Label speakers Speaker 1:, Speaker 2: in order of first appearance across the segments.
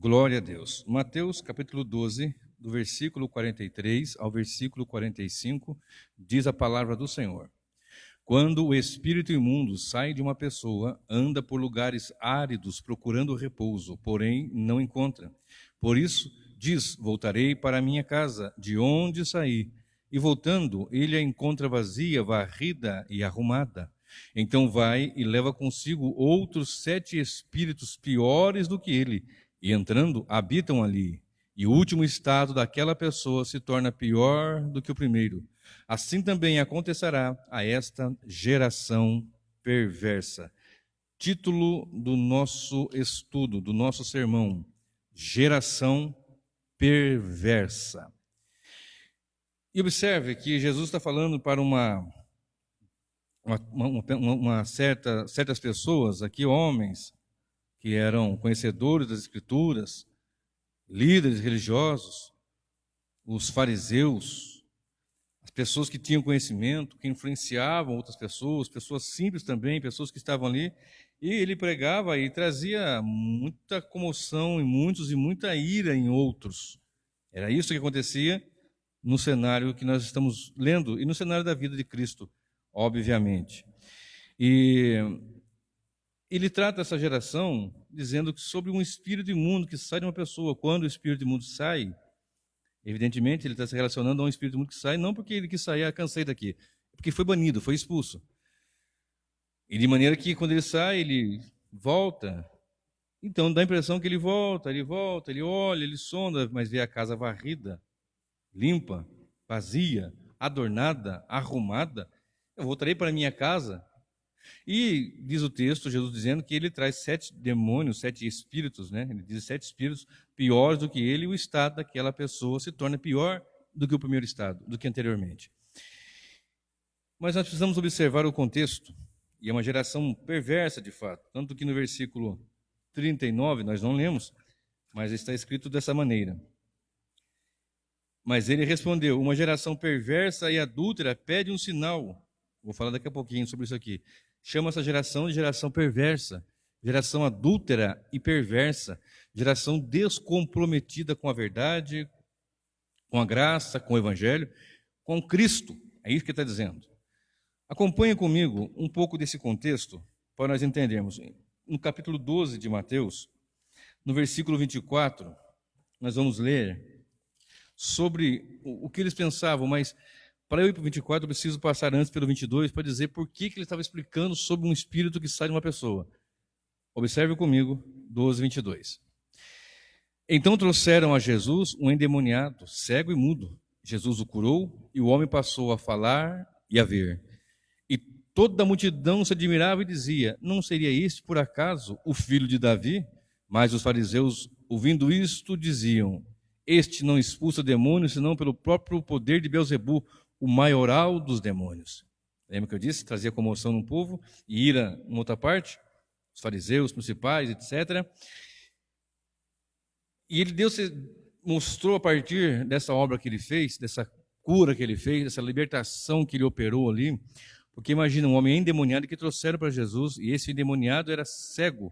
Speaker 1: Glória a Deus. Mateus capítulo 12, do versículo 43 ao versículo 45, diz a palavra do Senhor. Quando o espírito imundo sai de uma pessoa, anda por lugares áridos procurando repouso, porém não encontra. Por isso, diz, voltarei para a minha casa, de onde saí. E voltando, ele a encontra vazia, varrida e arrumada. Então vai e leva consigo outros 7 espíritos piores do que ele, e entrando, habitam ali. E o último estado daquela pessoa se torna pior do que o primeiro. Assim também acontecerá a esta geração perversa. Título do nosso estudo, do nosso sermão: Geração perversa. E observe que Jesus está falando para certas pessoas, aqui homens, que eram conhecedores das Escrituras, líderes religiosos, os fariseus, as pessoas que tinham conhecimento, que influenciavam outras pessoas, pessoas simples também, pessoas que estavam ali, e ele pregava e trazia muita comoção em muitos e muita ira em outros. Era isso que acontecia no cenário que nós estamos lendo e no cenário da vida de Cristo, obviamente. E ele trata essa geração dizendo que sobre um espírito imundo que sai de uma pessoa. Quando o espírito imundo sai, evidentemente ele está se relacionando a um espírito imundo que sai, não porque ele quis sair, cansei daqui, porque foi banido, foi expulso. E de maneira que quando ele sai, ele volta. Então dá a impressão que ele volta, ele olha, ele sonda, mas vê a casa varrida, limpa, vazia, adornada, arrumada. Eu voltarei para a minha casa. E diz o texto, Jesus dizendo que ele traz 7 demônios, 7 espíritos, né? Ele diz 7 espíritos piores do que ele, e o estado daquela pessoa se torna pior do que o primeiro estado, do que anteriormente. Mas nós precisamos observar o contexto, e é uma geração perversa de fato, tanto que no versículo 39, nós não lemos, mas está escrito dessa maneira. Mas ele respondeu: uma geração perversa e adúltera pede um sinal. Vou falar daqui a pouquinho sobre isso aqui. Chama essa geração de geração perversa, geração adúltera e perversa, geração descomprometida com a verdade, com a graça, com o Evangelho, com Cristo. É isso que ele está dizendo. Acompanhe comigo um pouco desse contexto para nós entendermos. No capítulo 12 de Mateus, no versículo 24, nós vamos ler sobre o que eles pensavam, mas para eu ir para o 24, eu preciso passar antes pelo 22 para dizer por que ele estava explicando sobre um espírito que sai de uma pessoa. Observe comigo, 12, 22. Então trouxeram a Jesus um endemoniado, cego e mudo. Jesus o curou e o homem passou a falar e a ver. E toda a multidão se admirava e dizia: não seria este, por acaso, o filho de Davi? Mas os fariseus, ouvindo isto, diziam: este não expulsa demônios, senão pelo próprio poder de Beelzebu, o maioral dos demônios. Lembra que eu disse? Trazia comoção no povo e ira em outra parte, os fariseus, principais, etc. E Deus mostrou a partir dessa obra que ele fez, dessa cura que ele fez, dessa libertação que ele operou ali, porque imagina um homem endemoniado que trouxeram para Jesus, e esse endemoniado era cego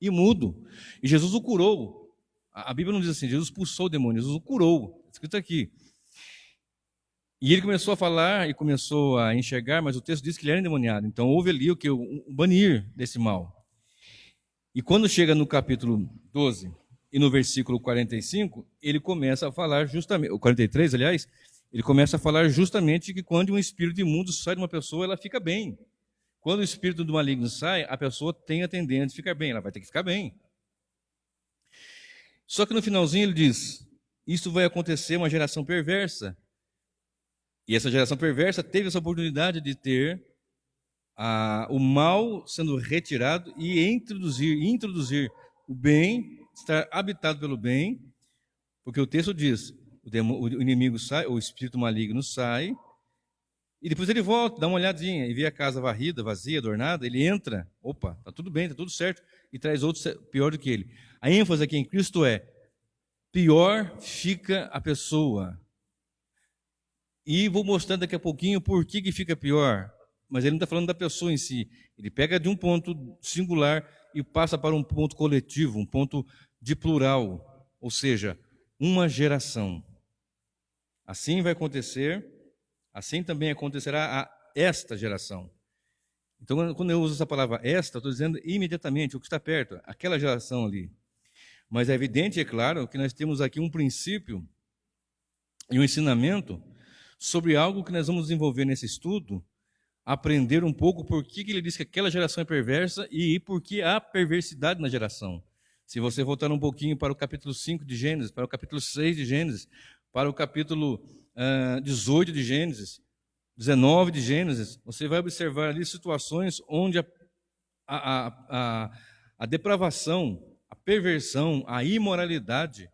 Speaker 1: e mudo, e Jesus o curou. A Bíblia não diz assim, Jesus expulsou o demônio, Jesus o curou, está escrito aqui. E ele começou a falar e começou a enxergar, mas o texto diz que ele era endemoniado. Então houve ali o banir desse mal. E quando chega no capítulo 12 e no versículo 45, ele começa a falar justamente, o 43, aliás, ele começa a falar justamente que quando um espírito imundo sai de uma pessoa, ela fica bem. Quando o espírito do maligno sai, a pessoa tem a tendência de ficar bem, ela vai ter que ficar bem. Só que no finalzinho ele diz: isso vai acontecer uma geração perversa. E essa geração perversa teve essa oportunidade de ter o mal sendo retirado e introduzir o bem, estar habitado pelo bem, porque o texto diz, o inimigo sai, o espírito maligno sai, e depois ele volta, dá uma olhadinha, e vê a casa varrida, vazia, adornada, ele entra, opa, está tudo bem, está tudo certo, e traz outros pior do que ele. A ênfase aqui em Cristo é: pior fica a pessoa. E vou mostrar daqui a pouquinho por que fica pior. Mas ele não está falando da pessoa em si. Ele pega de um ponto singular e passa para um ponto coletivo, um ponto de plural. ou seja, uma geração. Assim vai acontecer, assim também acontecerá a esta geração. Então, quando eu uso essa palavra esta, eu estou dizendo imediatamente o que está perto, aquela geração ali. Mas é evidente, é claro, que nós temos aqui um princípio e um ensinamento sobre algo que nós vamos desenvolver nesse estudo, aprender um pouco por que ele diz que aquela geração é perversa e por que há perversidade na geração. Se você voltar um pouquinho para o capítulo 5 de Gênesis, para o capítulo 6 de Gênesis, para o capítulo 18 de Gênesis, 19 de Gênesis, você vai observar ali situações onde a depravação, a perversão, a imoralidade,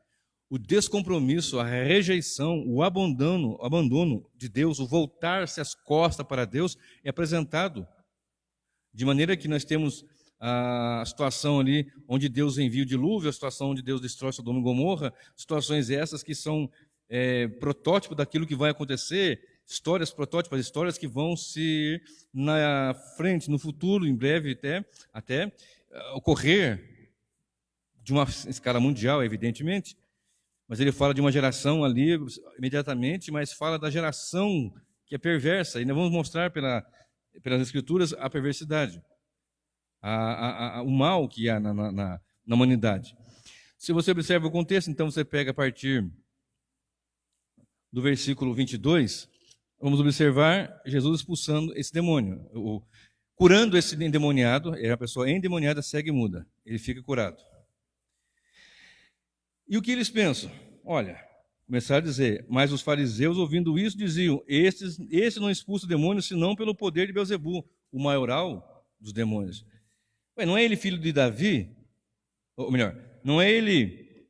Speaker 1: o descompromisso, a rejeição, o abandono de Deus, o voltar-se as costas para Deus é apresentado. De maneira que nós temos a situação ali onde Deus envia o dilúvio, a situação onde Deus destrói Sodoma e Gomorra, situações essas que são protótipo daquilo que vai acontecer, histórias protótipas, histórias que vão se na frente, no futuro, em breve até ocorrer de uma escala mundial, evidentemente. Mas ele fala de uma geração ali imediatamente, mas fala da geração que é perversa. E nós vamos mostrar pelas Escrituras a perversidade, o mal que há na humanidade. Se você observa o contexto, então você pega a partir do versículo 22, vamos observar Jesus expulsando esse demônio, curando esse endemoniado. A pessoa endemoniada cega e muda, ele fica curado. E o que eles pensam? Olha, começaram a dizer, mas os fariseus, ouvindo isso, diziam, esse não expulsa demônios, senão pelo poder de Beelzebu, o maioral dos demônios. Ué, não é ele filho de Davi? Ou melhor, não é ele,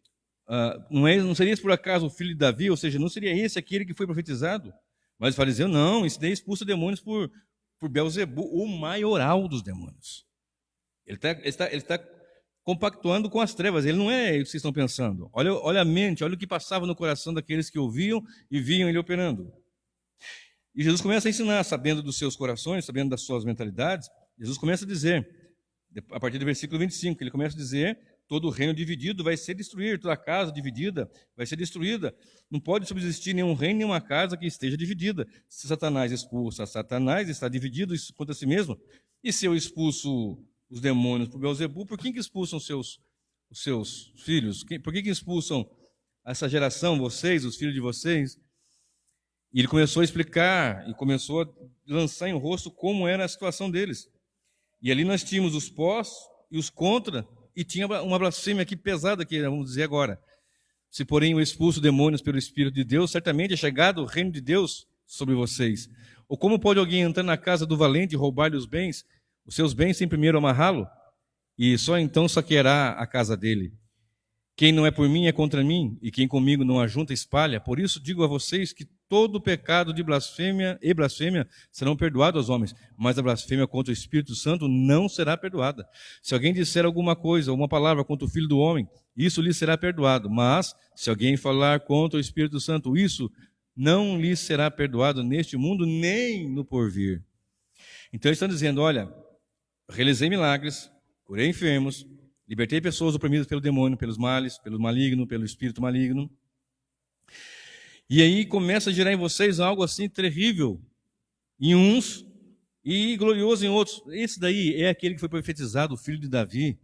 Speaker 1: não seria esse por acaso o filho de Davi? Ou seja, não seria esse aquele que foi profetizado? Mas os fariseus, não, esse daí expulsa demônios por Beelzebu, o maioral dos demônios. Ele está compactuando com as trevas, ele não é o que vocês estão pensando. Olha a mente, olha o que passava no coração daqueles que ouviam e viam ele operando. E Jesus começa a ensinar, sabendo dos seus corações, sabendo das suas mentalidades, Jesus começa a dizer, a partir do versículo 25, ele começa a dizer, todo reino dividido vai ser destruído, toda casa dividida vai ser destruída. Não pode subsistir nenhum reino, nenhuma casa que esteja dividida. Se Satanás expulsa Satanás, está dividido contra si mesmo. E se eu expulso os demônios por Beelzebu, por que expulsam os seus filhos? Por que expulsam essa geração, vocês, os filhos de vocês? E ele começou a explicar e começou a lançar em rosto como era a situação deles. E ali nós tínhamos os pós e os contra, e tinha uma blasfêmia aqui pesada, que vamos dizer agora. Se porém eu expulso demônios pelo Espírito de Deus, certamente é chegado o reino de Deus sobre vocês. Ou como pode alguém entrar na casa do valente e roubar-lhe os seus bens, sem primeiro amarrá-lo? E só então saqueará a casa dele. Quem não é por mim é contra mim, e quem comigo não ajunta espalha. Por isso digo a vocês que todo pecado de blasfêmia e blasfêmia serão perdoados aos homens, mas a blasfêmia contra o Espírito Santo não será perdoada. Se alguém disser alguma coisa, uma palavra contra o Filho do Homem, isso lhe será perdoado. Mas se alguém falar contra o Espírito Santo, isso não lhe será perdoado neste mundo, nem no porvir. Então eles estão dizendo, olha, realizei milagres, curei enfermos, libertei pessoas oprimidas pelo demônio, pelos males, pelo maligno, pelo espírito maligno. E aí começa a gerar em vocês algo assim terrível em uns e glorioso em outros. Esse daí é aquele que foi profetizado, o filho de Davi.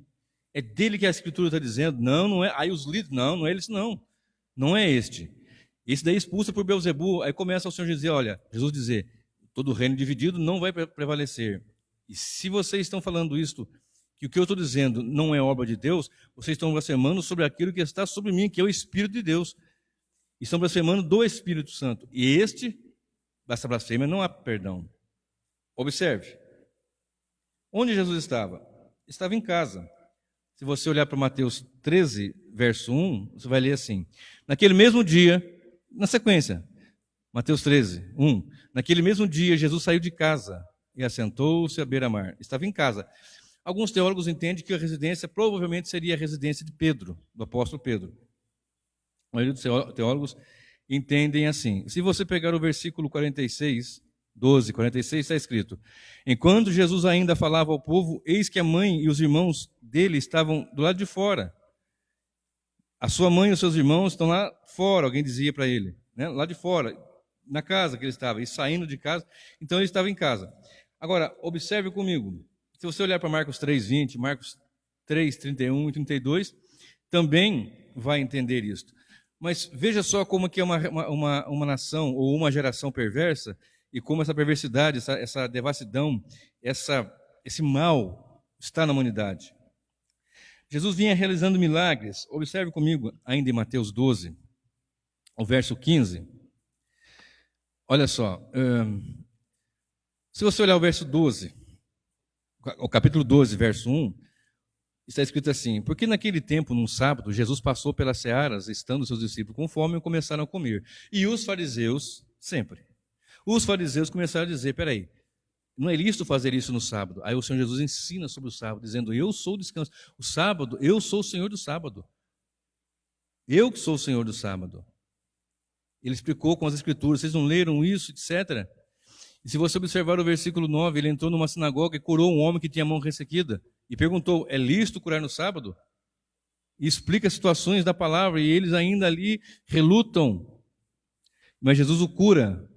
Speaker 1: É dele que a Escritura está dizendo. Não é. Aí os líderes, não é eles, não. Não é este. Esse daí expulsa por Beelzebu. Aí começa o Senhor dizer, olha, Jesus dizer, todo reino dividido não vai prevalecer. E se vocês estão falando isto, que o que eu estou dizendo não é obra de Deus, vocês estão blasfemando sobre aquilo que está sobre mim, que é o Espírito de Deus. E estão blasfemando do Espírito Santo. E essa blasfêmia não há perdão. Observe. Onde Jesus estava? Estava em casa. Se você olhar para Mateus 13, verso 1, você vai ler assim. Naquele mesmo dia, na sequência, Mateus 13, 1. Naquele mesmo dia, Jesus saiu de casa e assentou-se à beira-mar. Estava em casa. Alguns teólogos entendem que a residência provavelmente seria a residência de Pedro, do apóstolo Pedro. A maioria dos teólogos entendem assim. Se você pegar o versículo 46, 12, 46, está escrito: enquanto Jesus ainda falava ao povo, eis que a mãe e os irmãos dele estavam do lado de fora, A sua mãe e os seus irmãos estão lá fora, alguém dizia para ele, né? Lá de fora, na casa que ele estava, e saindo de casa, então ele estava em casa. Agora, observe comigo, se você olhar para Marcos 3:20, Marcos 3:31 e 32, também vai entender isso. Mas veja só como que é uma nação ou uma geração perversa, e como essa perversidade, essa devassidão, esse mal está na humanidade. Jesus vinha realizando milagres. Observe comigo, ainda em Mateus 12, o verso 15. Olha só, se você olhar o verso 12, o capítulo 12, verso 1, está escrito assim: porque naquele tempo, num sábado, Jesus passou pelas searas, estando seus discípulos com fome, e começaram a comer. E os fariseus, os fariseus começaram a dizer, peraí, não é lícito fazer isso no sábado. Aí o Senhor Jesus ensina sobre o sábado, dizendo, eu sou o descanso. O sábado, eu sou o Senhor do sábado. Eu que sou o Senhor do sábado. Ele explicou com as escrituras, vocês não leram isso, etc. E se você observar o versículo 9, ele entrou numa sinagoga e curou um homem que tinha a mão ressequida. E perguntou, é lícito curar no sábado? E explica as situações da palavra, e eles ainda ali relutam. Mas Jesus o cura,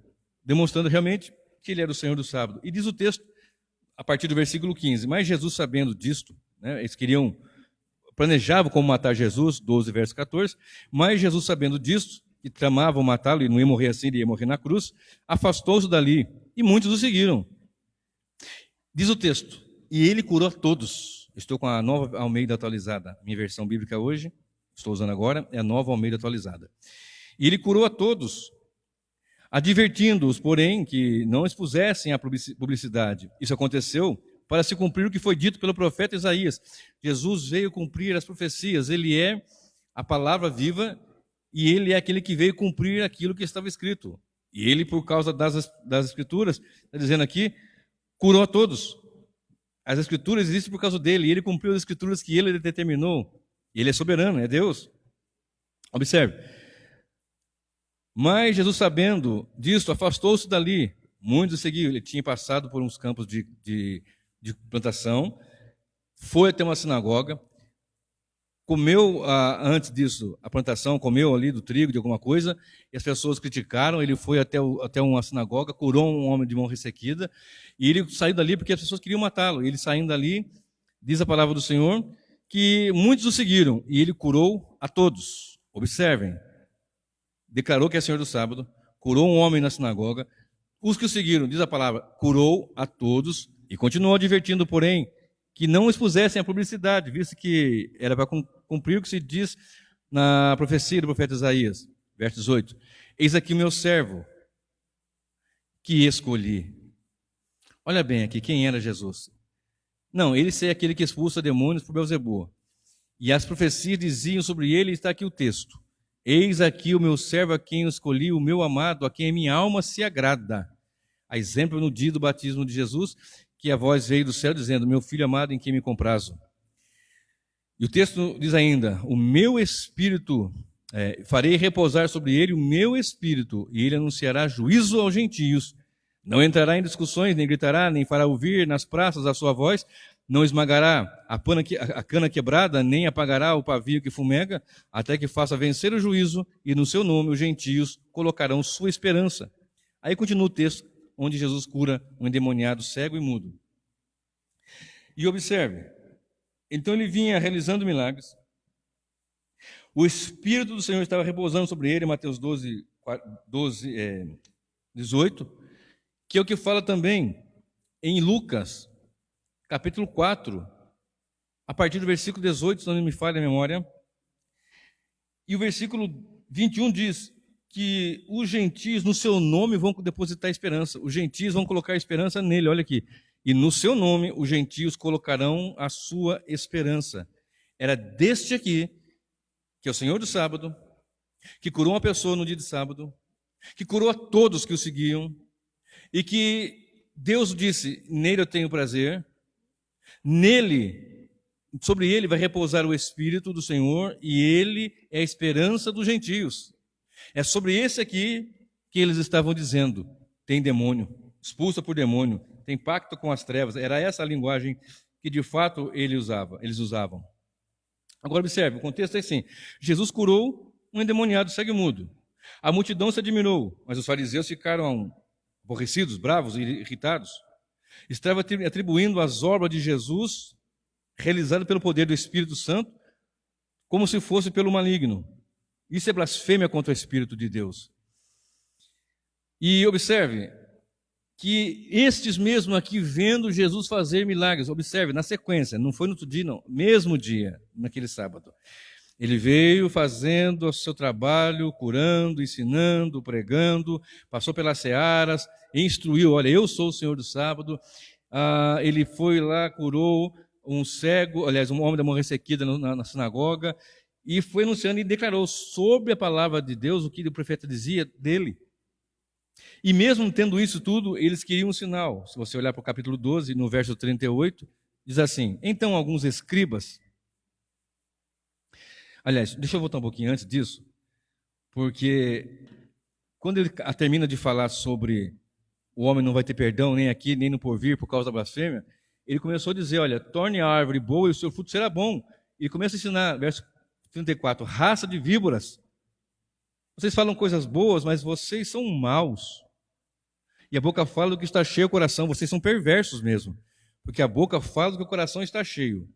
Speaker 1: demonstrando realmente que ele era o Senhor do sábado. E diz o texto, a partir do versículo 15, mas Jesus sabendo disto, né, eles planejavam como matar Jesus, 12, verso 14, mas Jesus sabendo disto, que tramavam matá-lo, e não ia morrer assim, ele ia morrer na cruz, afastou-se dali, e muitos o seguiram. Diz o texto, e ele curou a todos. Estou com a Nova Almeida atualizada, minha versão bíblica hoje, estou usando agora, é a Nova Almeida atualizada. E ele curou a todos, advertindo-os, porém, que não expusessem a publicidade. Isso aconteceu para se cumprir o que foi dito pelo profeta Isaías. Jesus veio cumprir as profecias, ele é a palavra viva e ele é aquele que veio cumprir aquilo que estava escrito. E ele, por causa das escrituras, está dizendo aqui, curou a todos. As escrituras existem por causa dele, e ele cumpriu as escrituras que ele determinou. Ele é soberano, é Deus. Observe. Mas Jesus, sabendo disso, afastou-se dali. Muitos o seguiam. Ele tinha passado por uns campos de plantação, foi até uma sinagoga, comeu, antes disso, a plantação, comeu ali do trigo, de alguma coisa, e as pessoas criticaram. Ele foi até uma sinagoga, curou um homem de mão ressequida, e ele saiu dali porque as pessoas queriam matá-lo. Ele saindo dali, diz a palavra do Senhor, que muitos o seguiram, e ele curou a todos. Observem. Declarou que é Senhor do sábado, curou um homem na sinagoga. Os que o seguiram, diz a palavra, curou a todos, e continuou advertindo, porém, que não expusessem a publicidade, visto que era para cumprir o que se diz na profecia do profeta Isaías, verso 18. Eis aqui o meu servo, que escolhi. Olha bem aqui, quem era Jesus? Não, ele é aquele que expulsa demônios por Beelzebul. E as profecias diziam sobre ele, está aqui o texto. Eis aqui o meu servo a quem eu escolhi, o meu amado, a quem a minha alma se agrada. A exemplo no dia do batismo de Jesus, que a voz veio do céu dizendo, meu filho amado em quem me comprazo. E o texto diz ainda, o meu espírito, farei repousar sobre ele o meu espírito, e ele anunciará juízo aos gentios. Não entrará em discussões, nem gritará, nem fará ouvir nas praças a sua voz, não esmagará a cana quebrada, nem apagará o pavio que fumega, até que faça vencer o juízo, e no seu nome os gentios colocarão sua esperança. Aí continua o texto, onde Jesus cura um endemoniado cego e mudo. E observe, então ele vinha realizando milagres, o Espírito do Senhor estava repousando sobre ele, Mateus 18, que é o que fala também em Lucas, capítulo 4, a partir do versículo 18, se não me falha a memória, e o versículo 21 diz que os gentios no seu nome vão depositar esperança, os gentios vão colocar esperança nele, olha aqui, e no seu nome os gentios colocarão a sua esperança. Era deste aqui, que é o Senhor do sábado, que curou uma pessoa no dia de sábado, que curou a todos que o seguiam, e que Deus disse, nele eu tenho prazer, sobre ele vai repousar o Espírito do Senhor, e ele é a esperança dos gentios. É sobre esse aqui que eles estavam dizendo, tem demônio, expulsa por demônio, tem pacto com as trevas. Era essa a linguagem que de fato eles usavam. Agora observe, o contexto é assim: Jesus curou um endemoniado cego-mudo. A multidão se admirou, mas os fariseus ficaram aborrecidos, bravos e irritados. Estavam atribuindo as obras de Jesus, realizadas pelo poder do Espírito Santo, como se fosse pelo maligno. Isso é blasfêmia contra o Espírito de Deus. E observe que estes mesmo aqui, vendo Jesus fazer milagres, observe, na sequência, não foi no outro dia, não, mesmo dia, naquele sábado. Ele veio fazendo o seu trabalho, curando, ensinando, pregando, passou pelas searas, instruiu, olha, eu sou o Senhor do sábado. Ele foi lá, curou um cego, aliás, um homem da mão ressequida na sinagoga, e foi anunciando e declarou sobre a palavra de Deus o que o profeta dizia dele. E mesmo tendo isso tudo, eles queriam um sinal. Se você olhar para o capítulo 12, no verso 38, diz assim: então alguns escribas... Aliás, deixa eu voltar um pouquinho antes disso, porque quando ele termina de falar sobre o homem não vai ter perdão nem aqui, nem no porvir por causa da blasfêmia, ele começou a dizer, olha, torne a árvore boa e o seu fruto será bom. E começa a ensinar, verso 34, raça de víboras. Vocês falam coisas boas, mas vocês são maus. E a boca fala do que está cheio o coração. Vocês são perversos mesmo, porque a boca fala do que o coração está cheio.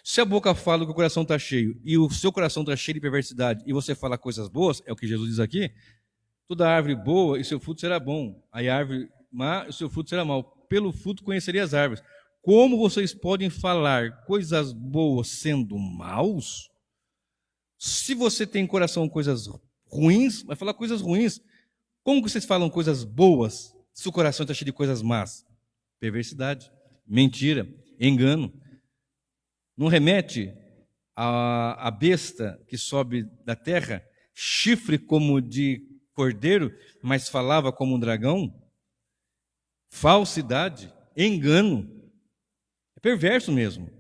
Speaker 1: Se a boca fala do que o coração está cheio e o seu coração está cheio de perversidade e você fala coisas boas, é o que Jesus diz aqui, toda árvore boa e seu fruto será bom, aí a árvore má e o seu fruto será mau. Pelo fruto conheceria as árvores. Como vocês podem falar coisas boas sendo maus? Se você tem em coração coisas ruins, vai falar coisas ruins. Como vocês falam coisas boas se o coração está cheio de coisas más? Perversidade, mentira, engano. Não remete à besta que sobe da terra, chifre como de cordeiro, mas falava como um dragão? Falsidade, engano. É perverso mesmo.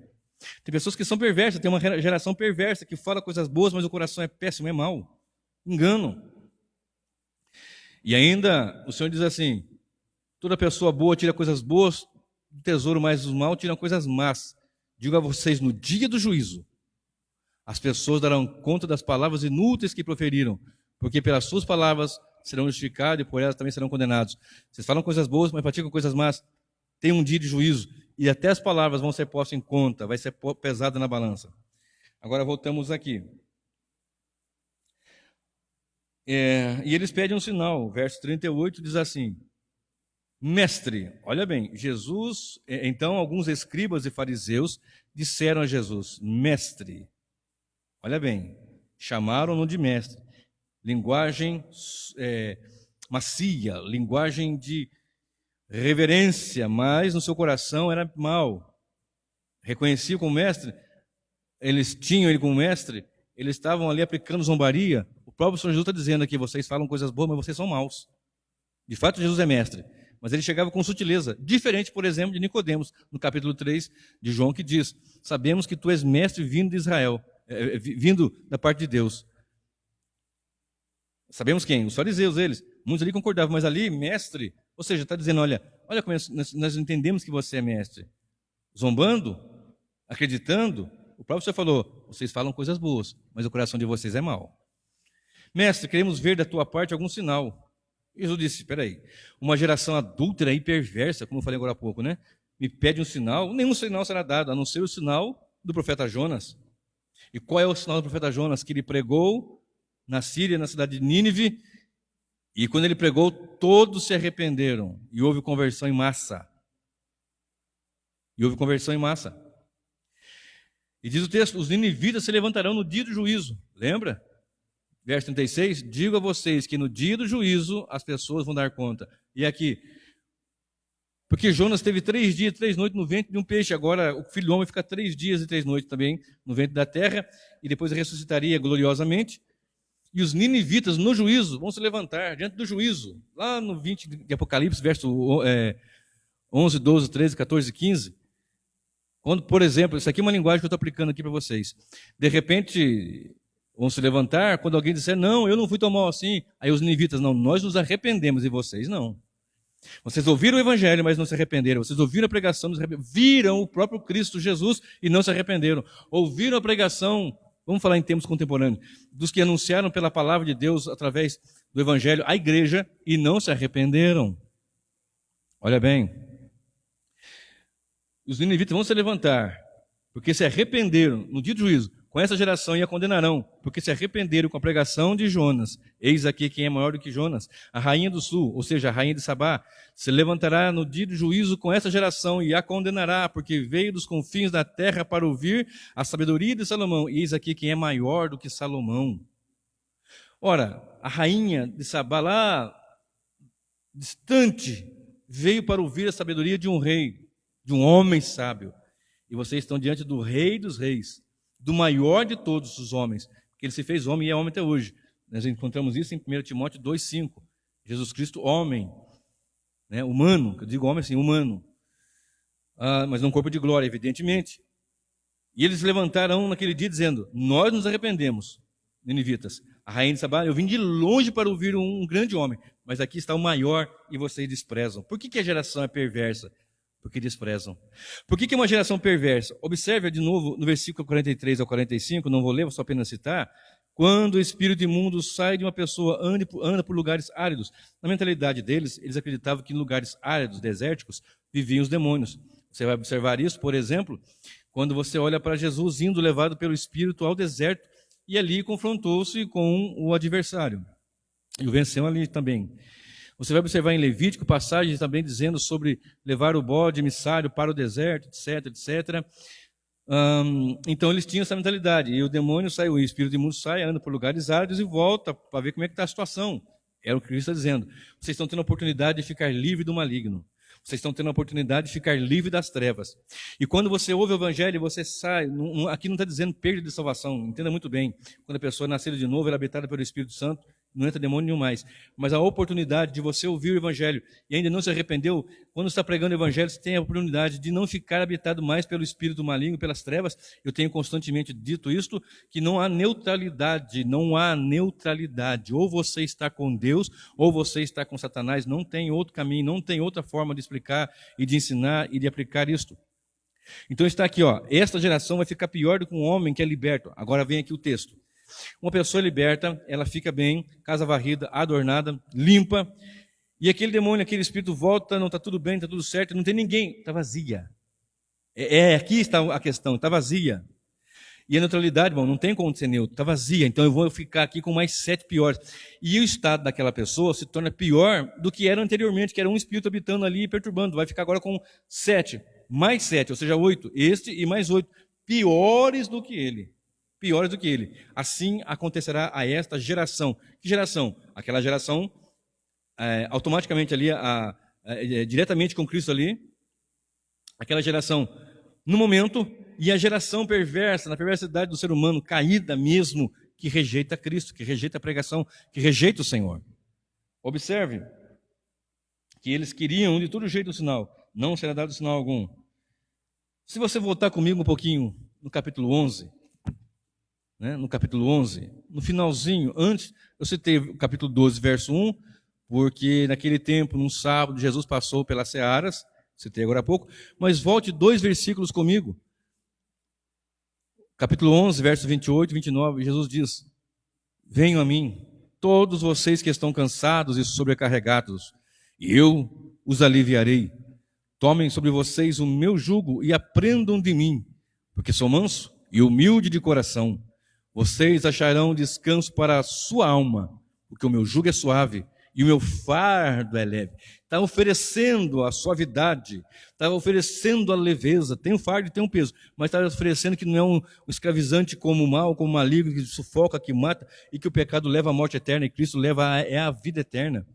Speaker 1: Tem pessoas que são perversas, tem uma geração perversa que fala coisas boas, mas o coração é péssimo, é mau. Engano. E ainda o Senhor diz assim: toda pessoa boa tira coisas boas, do tesouro, mas os maus tiram coisas más. Digo a vocês, no dia do juízo, as pessoas darão conta das palavras inúteis que proferiram, porque pelas suas palavras serão justificados e por elas também serão condenados. Vocês falam coisas boas, mas praticam coisas más. Tem um dia de juízo, e até as palavras vão ser postas em conta, vai ser pesada na balança. Agora voltamos aqui. E eles pedem um sinal. O verso 38 diz assim: mestre, olha bem, Jesus, então alguns escribas e fariseus disseram a Jesus, mestre, olha bem, chamaram-no de mestre, linguagem macia, linguagem de reverência, mas no seu coração era mau. Reconheciam como mestre, eles tinham ele como mestre, eles estavam ali aplicando zombaria. O próprio Senhor Jesus está dizendo aqui, vocês falam coisas boas, mas vocês são maus. De fato, Jesus é mestre. Mas ele chegava com sutileza, diferente, por exemplo, de Nicodemos, no capítulo 3 de João, que diz: sabemos que tu és mestre vindo de Israel, vindo da parte de Deus. Sabemos quem? Os fariseus, eles. Muitos ali concordavam, mas ali, mestre, ou seja, está dizendo, olha como nós entendemos que você é mestre. Zombando, acreditando, o próprio Senhor falou, vocês falam coisas boas, mas o coração de vocês é mau. Mestre, queremos ver da tua parte algum sinal. Jesus disse, espera aí, uma geração adúltera e perversa, como eu falei agora há pouco, né? Me pede um sinal, nenhum sinal será dado, a não ser o sinal do profeta Jonas. E qual é o sinal do profeta Jonas? Que ele pregou na Síria, na cidade de Nínive, e quando ele pregou, todos se arrependeram, e houve conversão em massa. E diz o texto, os ninivitas se levantarão no dia do juízo, lembra? Verso 36, digo a vocês que no dia do juízo as pessoas vão dar conta. E aqui, porque Jonas teve 3 dias e 3 noites no ventre de um peixe, agora o Filho do Homem fica 3 dias e 3 noites também no ventre da terra, e depois ressuscitaria gloriosamente. E os ninivitas no juízo vão se levantar diante do juízo, lá no 20 de Apocalipse, verso 11, 12, 13, 14, 15. Quando, por exemplo, isso aqui é uma linguagem que eu estou aplicando aqui para vocês. De repente, vão se levantar, quando alguém disser, não, eu não fui tão mal assim. Aí os ninivitas, não, nós nos arrependemos e vocês não. Vocês ouviram o evangelho, mas não se arrependeram. Vocês ouviram a pregação, não se arrependeram. Viram o próprio Cristo Jesus e não se arrependeram. Ouviram a pregação, vamos falar em termos contemporâneos, dos que anunciaram pela palavra de Deus através do evangelho à igreja e não se arrependeram. Olha bem, os ninivitas vão se levantar, porque se arrependeram no dia do juízo com essa geração e a condenarão, porque se arrependeram com a pregação de Jonas. Eis aqui quem é maior do que Jonas. A rainha do sul, ou seja, a rainha de Sabá, se levantará no dia do juízo com essa geração e a condenará, porque veio dos confins da terra para ouvir a sabedoria de Salomão. E eis aqui quem é maior do que Salomão. Ora, a rainha de Sabá, lá distante, veio para ouvir a sabedoria de um rei, de um homem sábio. E vocês estão diante do rei dos reis, do maior de todos os homens, porque ele se fez homem e é homem até hoje. Nós encontramos isso em 1 Timóteo 2,5. Jesus Cristo, homem, né, humano, eu digo homem assim, humano, mas num corpo de glória, evidentemente. E eles levantaram naquele dia dizendo, nós nos arrependemos, ninivitas. A rainha de Sabá, eu vim de longe para ouvir um grande homem, mas aqui está o maior e vocês desprezam. Por que a geração é perversa? Porque desprezam. Por que é uma geração perversa? Observe de novo no versículo 43 ao 45, não vou ler, vou só apenas citar. Quando o espírito imundo sai de uma pessoa, anda por lugares áridos. Na mentalidade deles, eles acreditavam que em lugares áridos, desérticos, viviam os demônios. Você vai observar isso, por exemplo, quando você olha para Jesus indo levado pelo espírito ao deserto e ali confrontou-se com o adversário. E o venceu ali também. Você vai observar em Levítico passagens também dizendo sobre levar o bode emissário para o deserto, etc, etc. Então eles tinham essa mentalidade. E o demônio sai, o espírito imundo sai, anda por lugares áridos e volta para ver como é que está a situação. Era o que Cristo está dizendo. Vocês estão tendo a oportunidade de ficar livre do maligno. Vocês estão tendo a oportunidade de ficar livre das trevas. E quando você ouve o evangelho, você sai. Aqui não está dizendo perda de salvação. Entenda muito bem. Quando a pessoa nasceu de novo, ela é habitada pelo Espírito Santo, não entra demônio nenhum mais. Mas a oportunidade de você ouvir o evangelho e ainda não se arrependeu, quando você está pregando o evangelho, você tem a oportunidade de não ficar habitado mais pelo espírito maligno, pelas trevas. Eu tenho constantemente dito isto, que não há neutralidade, não há neutralidade. Ou você está com Deus, ou você está com Satanás. Não tem outro caminho, não tem outra forma de explicar e de ensinar e de aplicar isto. Então está aqui, ó, esta geração vai ficar pior do que um homem que é liberto. Agora vem aqui o texto. Uma pessoa liberta, ela fica bem, casa varrida, adornada, limpa, e aquele demônio, aquele espírito volta, não está tudo bem, está tudo certo, não tem ninguém, está vazia. Aqui está a questão, está vazia. E a neutralidade, bom, não tem como ser neutro, está vazia, então eu vou ficar aqui com mais 7 piores. E o estado daquela pessoa se torna pior do que era anteriormente, que era um espírito habitando ali e perturbando. Vai ficar agora com 7, mais 7, ou seja, 8, este e mais 8, piores do que ele. Piores do que ele. Assim acontecerá a esta geração. Que geração? Aquela geração automaticamente ali, diretamente com Cristo ali. Aquela geração no momento, e a geração perversa, na perversidade do ser humano, caída mesmo, que rejeita Cristo, que rejeita a pregação, que rejeita o Senhor. Observe que eles queriam de todo jeito o sinal. Não será dado sinal algum. Se você voltar comigo um pouquinho no capítulo 11... no capítulo 11, no finalzinho, antes, eu citei o capítulo 12, verso 1, porque naquele tempo, num sábado, Jesus passou pelas searas, citei agora há pouco, mas volte 2 versículos comigo. Capítulo 11, verso 28 e 29, Jesus diz, venham a mim, todos vocês que estão cansados e sobrecarregados, e eu os aliviarei. Tomem sobre vocês o meu jugo e aprendam de mim, porque sou manso e humilde de coração. Vocês acharão descanso para a sua alma, porque o meu jugo é suave e o meu fardo é leve. Está oferecendo a suavidade, está oferecendo a leveza. Tem um fardo e tem um peso, mas está oferecendo que não é um escravizante como o mal, como o maligno, que sufoca, que mata, e que o pecado leva à morte eterna, e Cristo leva a vida eterna.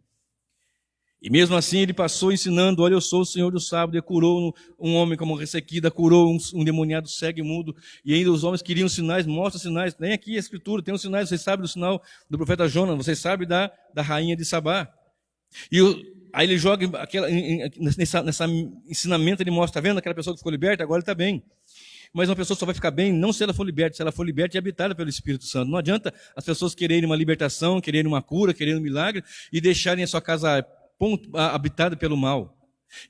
Speaker 1: E mesmo assim ele passou ensinando, olha, eu sou o Senhor do sábado, e curou um homem como ressequida, curou um demoniado cego e mudo, e ainda os homens queriam sinais, mostra sinais, nem aqui a escritura, tem um sinal, vocês sabem do sinal do profeta Jonas, vocês sabem da rainha de Sabá. E aí ele joga nessa ensinamento, ele mostra, está vendo aquela pessoa que ficou liberta, agora ele está bem. Mas uma pessoa só vai ficar bem não se ela for liberta, se ela for liberta e habitada pelo Espírito Santo. Não adianta as pessoas quererem uma libertação, quererem uma cura, quererem um milagre, e deixarem a sua casa habitada pelo mal.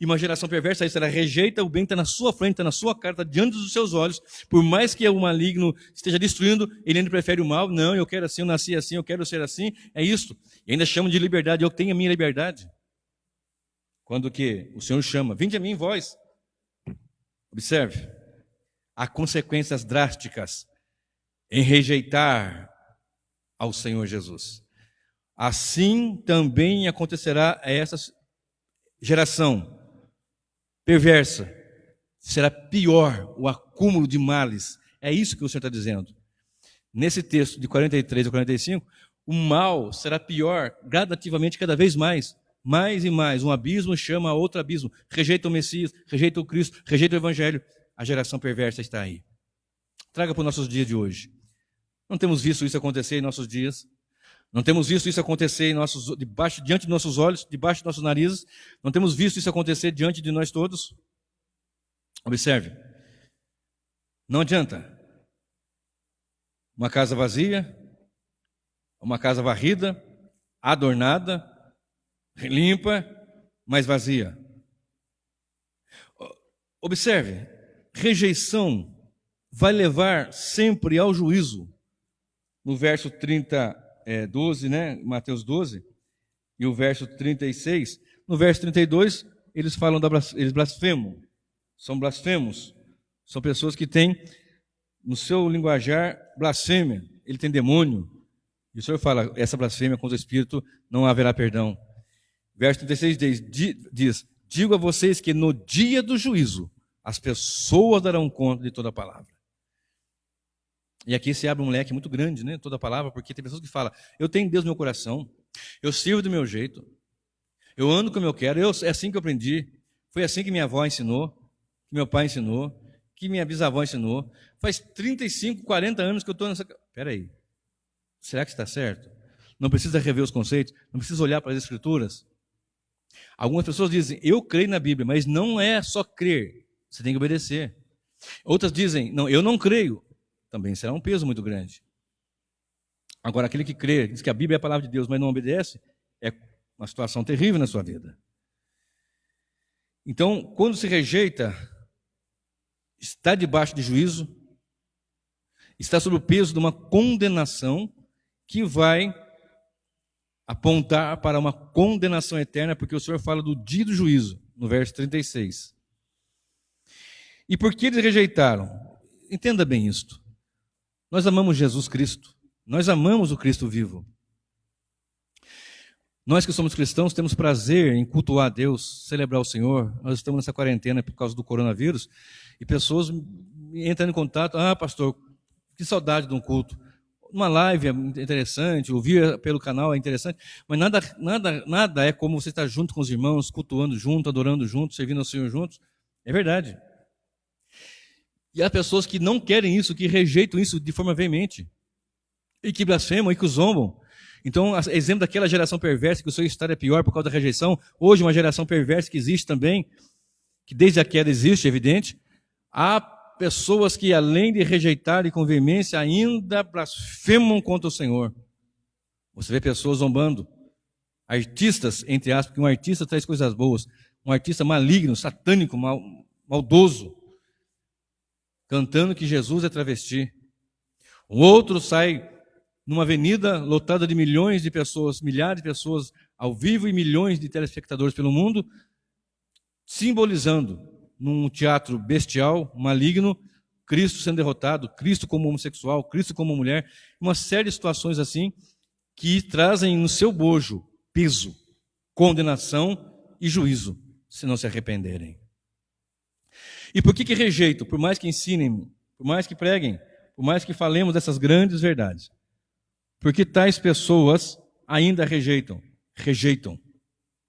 Speaker 1: E uma geração perversa é isso, ela rejeita o bem, está na sua frente, está na sua cara, está diante dos seus olhos. Por mais que o maligno esteja destruindo, ele ainda prefere o mal. Não, eu quero assim, eu nasci assim, eu quero ser assim. É isso. E ainda chama de liberdade, eu tenho a minha liberdade. Quando que o Senhor chama, vinde a mim, vós. Observe, há consequências drásticas em rejeitar ao Senhor Jesus. Assim também acontecerá a essa geração perversa. Será pior o acúmulo de males. É isso que o Senhor está dizendo. Nesse texto de 43 a 45, o mal será pior gradativamente cada vez mais. Mais e mais. Um abismo chama a outro abismo. Rejeita o Messias, rejeita o Cristo, rejeita o Evangelho. A geração perversa está aí. Traga para os nossos dias de hoje. Não temos visto isso acontecer em nossos dias. Não temos visto isso acontecer diante de nossos olhos, debaixo de nossos narizes. Não temos visto isso acontecer diante de nós todos. Observe. Não adianta. Uma casa vazia, uma casa varrida, adornada, limpa, mas vazia. Observe. Rejeição vai levar sempre ao juízo. No verso 12, né? Mateus 12, e o verso 36. No verso 32, eles falam eles blasfemam. São blasfemos. São pessoas que têm, no seu linguajar, blasfêmia. Ele tem demônio. E o Senhor fala, essa blasfêmia contra o Espírito não haverá perdão. Verso 36 diz, digo a vocês que no dia do juízo, as pessoas darão conta de toda a palavra. E aqui se abre um leque muito grande, né? Toda a palavra, porque tem pessoas que falam, eu tenho Deus no meu coração, eu sirvo do meu jeito, eu ando como eu quero, é assim que eu aprendi, foi assim que minha avó ensinou, que meu pai ensinou, que minha bisavó ensinou. Faz 35, 40 anos que eu estou nessa... Espera aí, será que está certo? Não precisa rever os conceitos, não precisa olhar para as Escrituras. Algumas pessoas dizem, eu creio na Bíblia, mas não é só crer, você tem que obedecer. Outras dizem, não, eu não creio. Também será um peso muito grande. Agora, aquele que crê, diz que a Bíblia é a palavra de Deus, mas não obedece, é uma situação terrível na sua vida. Então, quando se rejeita, está debaixo de juízo, está sob o peso de uma condenação que vai apontar para uma condenação eterna, porque o Senhor fala do dia do juízo, no verso 36. E por que eles rejeitaram? Entenda bem isto. Nós amamos Jesus Cristo. Nós amamos o Cristo vivo. Nós que somos cristãos temos prazer em cultuar a Deus, celebrar o Senhor. Nós estamos nessa quarentena por causa do coronavírus e pessoas entram em contato. Ah, pastor, que saudade de um culto. Uma live é interessante, ouvir pelo canal é interessante, mas nada é como você estar junto com os irmãos, cultuando junto, adorando junto, servindo ao Senhor juntos. É verdade. E há pessoas que não querem isso, que rejeitam isso de forma veemente. E que blasfemam e que zombam. Então, exemplo daquela geração perversa, que o seu estado é pior por causa da rejeição. Hoje, uma geração perversa que existe também, que desde a queda existe, é evidente. Há pessoas que, além de rejeitarem com veemência, ainda blasfemam contra o Senhor. Você vê pessoas zombando. Artistas, entre aspas, porque um artista traz coisas boas. Um artista maligno, satânico, maldoso. Cantando que Jesus é travesti. Um outro sai numa avenida lotada de milhões de pessoas, milhares de pessoas ao vivo e milhões de telespectadores pelo mundo, simbolizando num teatro bestial, maligno, Cristo sendo derrotado, Cristo como homossexual, Cristo como mulher, uma série de situações assim que trazem no seu bojo peso, condenação e juízo, se não se arrependerem. E por que rejeitam? Por mais que ensinem, por mais que preguem, por mais que falemos dessas grandes verdades. Porque tais pessoas ainda rejeitam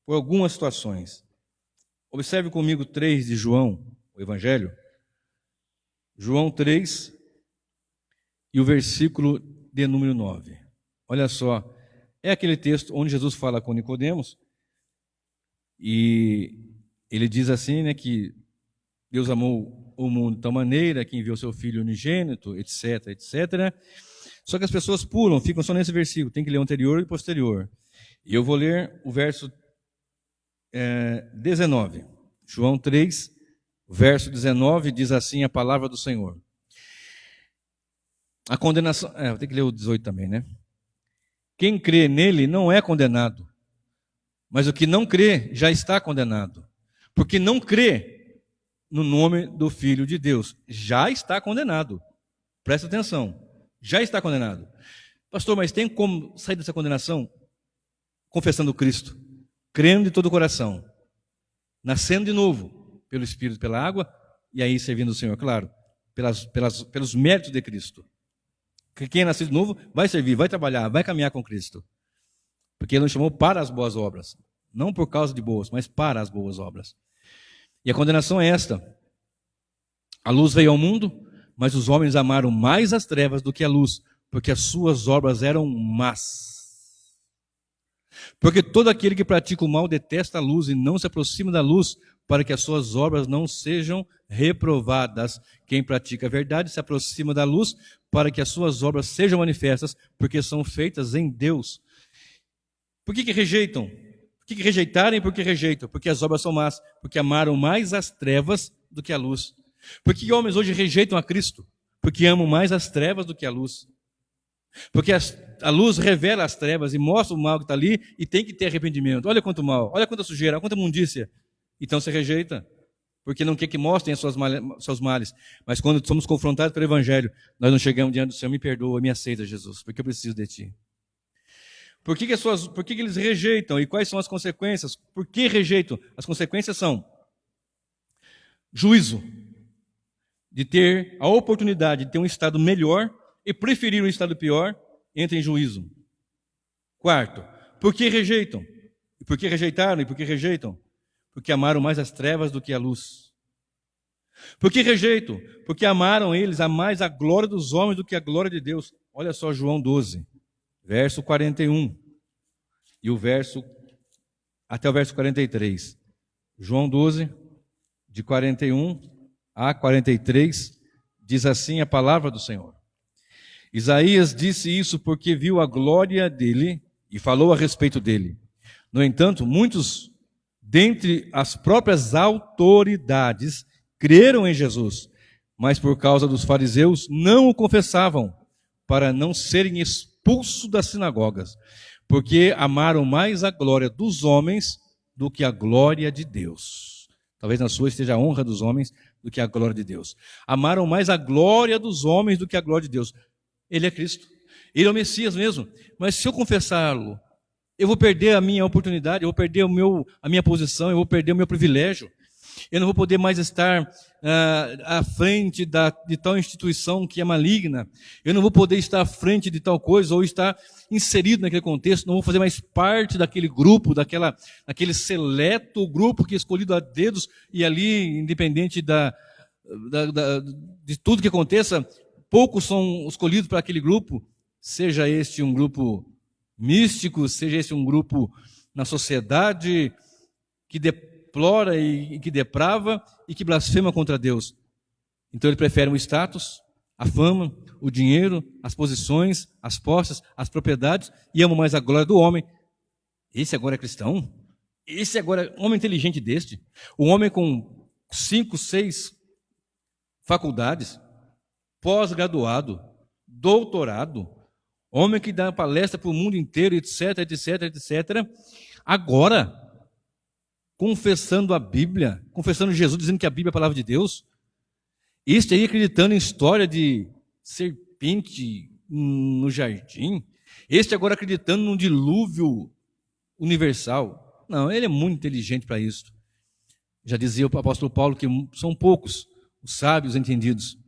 Speaker 1: por algumas situações. Observe comigo 3 de João, o Evangelho. João 3 e o versículo de número 9. Olha só, é aquele texto onde Jesus fala com Nicodemos e ele diz assim, né, que Deus amou o mundo de tal maneira que enviou seu Filho unigênito, etc, etc. Só que as pessoas pulam, ficam só nesse versículo. Tem que ler o anterior e o posterior. E eu vou ler o verso 19. João 3, verso 19, diz assim a palavra do Senhor. A condenação... vou ter que ler o 18 também, né? Quem crê nele não é condenado, mas o que não crê já está condenado. Porque não crê no nome do Filho de Deus. Já está condenado. Presta atenção. Já está condenado. Pastor, mas tem como sair dessa condenação? Confessando Cristo. Crendo de todo o coração. Nascendo de novo. Pelo Espírito, pela água. E aí servindo o Senhor, claro. Pelos méritos de Cristo. Quem é nascido de novo vai servir, vai trabalhar, vai caminhar com Cristo. Porque Ele nos chamou para as boas obras. Não por causa de boas, mas para as boas obras. E a condenação é esta. A luz veio ao mundo, mas os homens amaram mais as trevas do que a luz, porque as suas obras eram más. Porque todo aquele que pratica o mal detesta a luz e não se aproxima da luz, para que as suas obras não sejam reprovadas. Quem pratica a verdade se aproxima da luz, para que as suas obras sejam manifestas, porque são feitas em Deus. Por que rejeitam? Por que rejeitaram e por que rejeitam? Porque as obras são más, porque amaram mais as trevas do que a luz. Por que homens hoje rejeitam a Cristo? Porque amam mais as trevas do que a luz. Porque a luz revela as trevas e mostra o mal que está ali e tem que ter arrependimento. Olha quanto mal, olha quanta sujeira, olha quanta imundícia. Então você rejeita, porque não quer que mostrem os seus males. Mas quando somos confrontados pelo Evangelho, nós não chegamos diante do Senhor, me perdoa, me aceita, Jesus, porque eu preciso de Ti. Por que eles rejeitam e quais são as consequências? Por que rejeitam? As consequências são juízo, de ter a oportunidade de ter um estado melhor e preferir um estado pior, entra em juízo. Quarto, por que rejeitam? E por que rejeitaram e por que rejeitam? Porque amaram mais as trevas do que a luz. Por que rejeitam? Porque amaram eles a mais a glória dos homens do que a glória de Deus. Olha só João 12, verso 41. E até o verso 43. João 12, de 41 a 43, diz assim a palavra do Senhor. Isaías disse isso porque viu a glória dele e falou a respeito dele. No entanto, muitos dentre as próprias autoridades creram em Jesus, mas por causa dos fariseus não o confessavam, para não serem expulsos das sinagogas, porque amaram mais a glória dos homens do que a glória de Deus. Talvez na sua esteja a honra dos homens do que a glória de Deus. Amaram mais a glória dos homens do que a glória de Deus. Ele é Cristo. Ele é o Messias mesmo. Mas se eu confessá-lo, eu vou perder a minha oportunidade, eu vou perder a minha posição, eu vou perder o meu privilégio. Eu não vou poder mais estar à frente de tal instituição que é maligna. Eu não vou poder estar à frente de tal coisa ou estar inserido naquele contexto. Não vou fazer mais parte daquele grupo, daquele seleto grupo que é escolhido a dedos e ali, independente de tudo que aconteça, poucos são escolhidos para aquele grupo, seja este um grupo místico, seja este um grupo na sociedade que deplora e que deprava e que blasfema contra Deus. Então ele prefere o status, a fama, o dinheiro, as posições, as posses, as propriedades e ama mais a glória do homem. Esse agora é cristão? Esse agora é um homem inteligente deste? Um homem com 5, 6 faculdades, pós-graduado, doutorado, homem que dá palestra para o mundo inteiro, etc, etc, etc. Agora, confessando a Bíblia, confessando Jesus, dizendo que a Bíblia é a palavra de Deus. Este aí acreditando em história de serpente no jardim. Este agora acreditando num dilúvio universal. Não, ele é muito inteligente para isso. Já dizia o apóstolo Paulo que são poucos os sábios entendidos.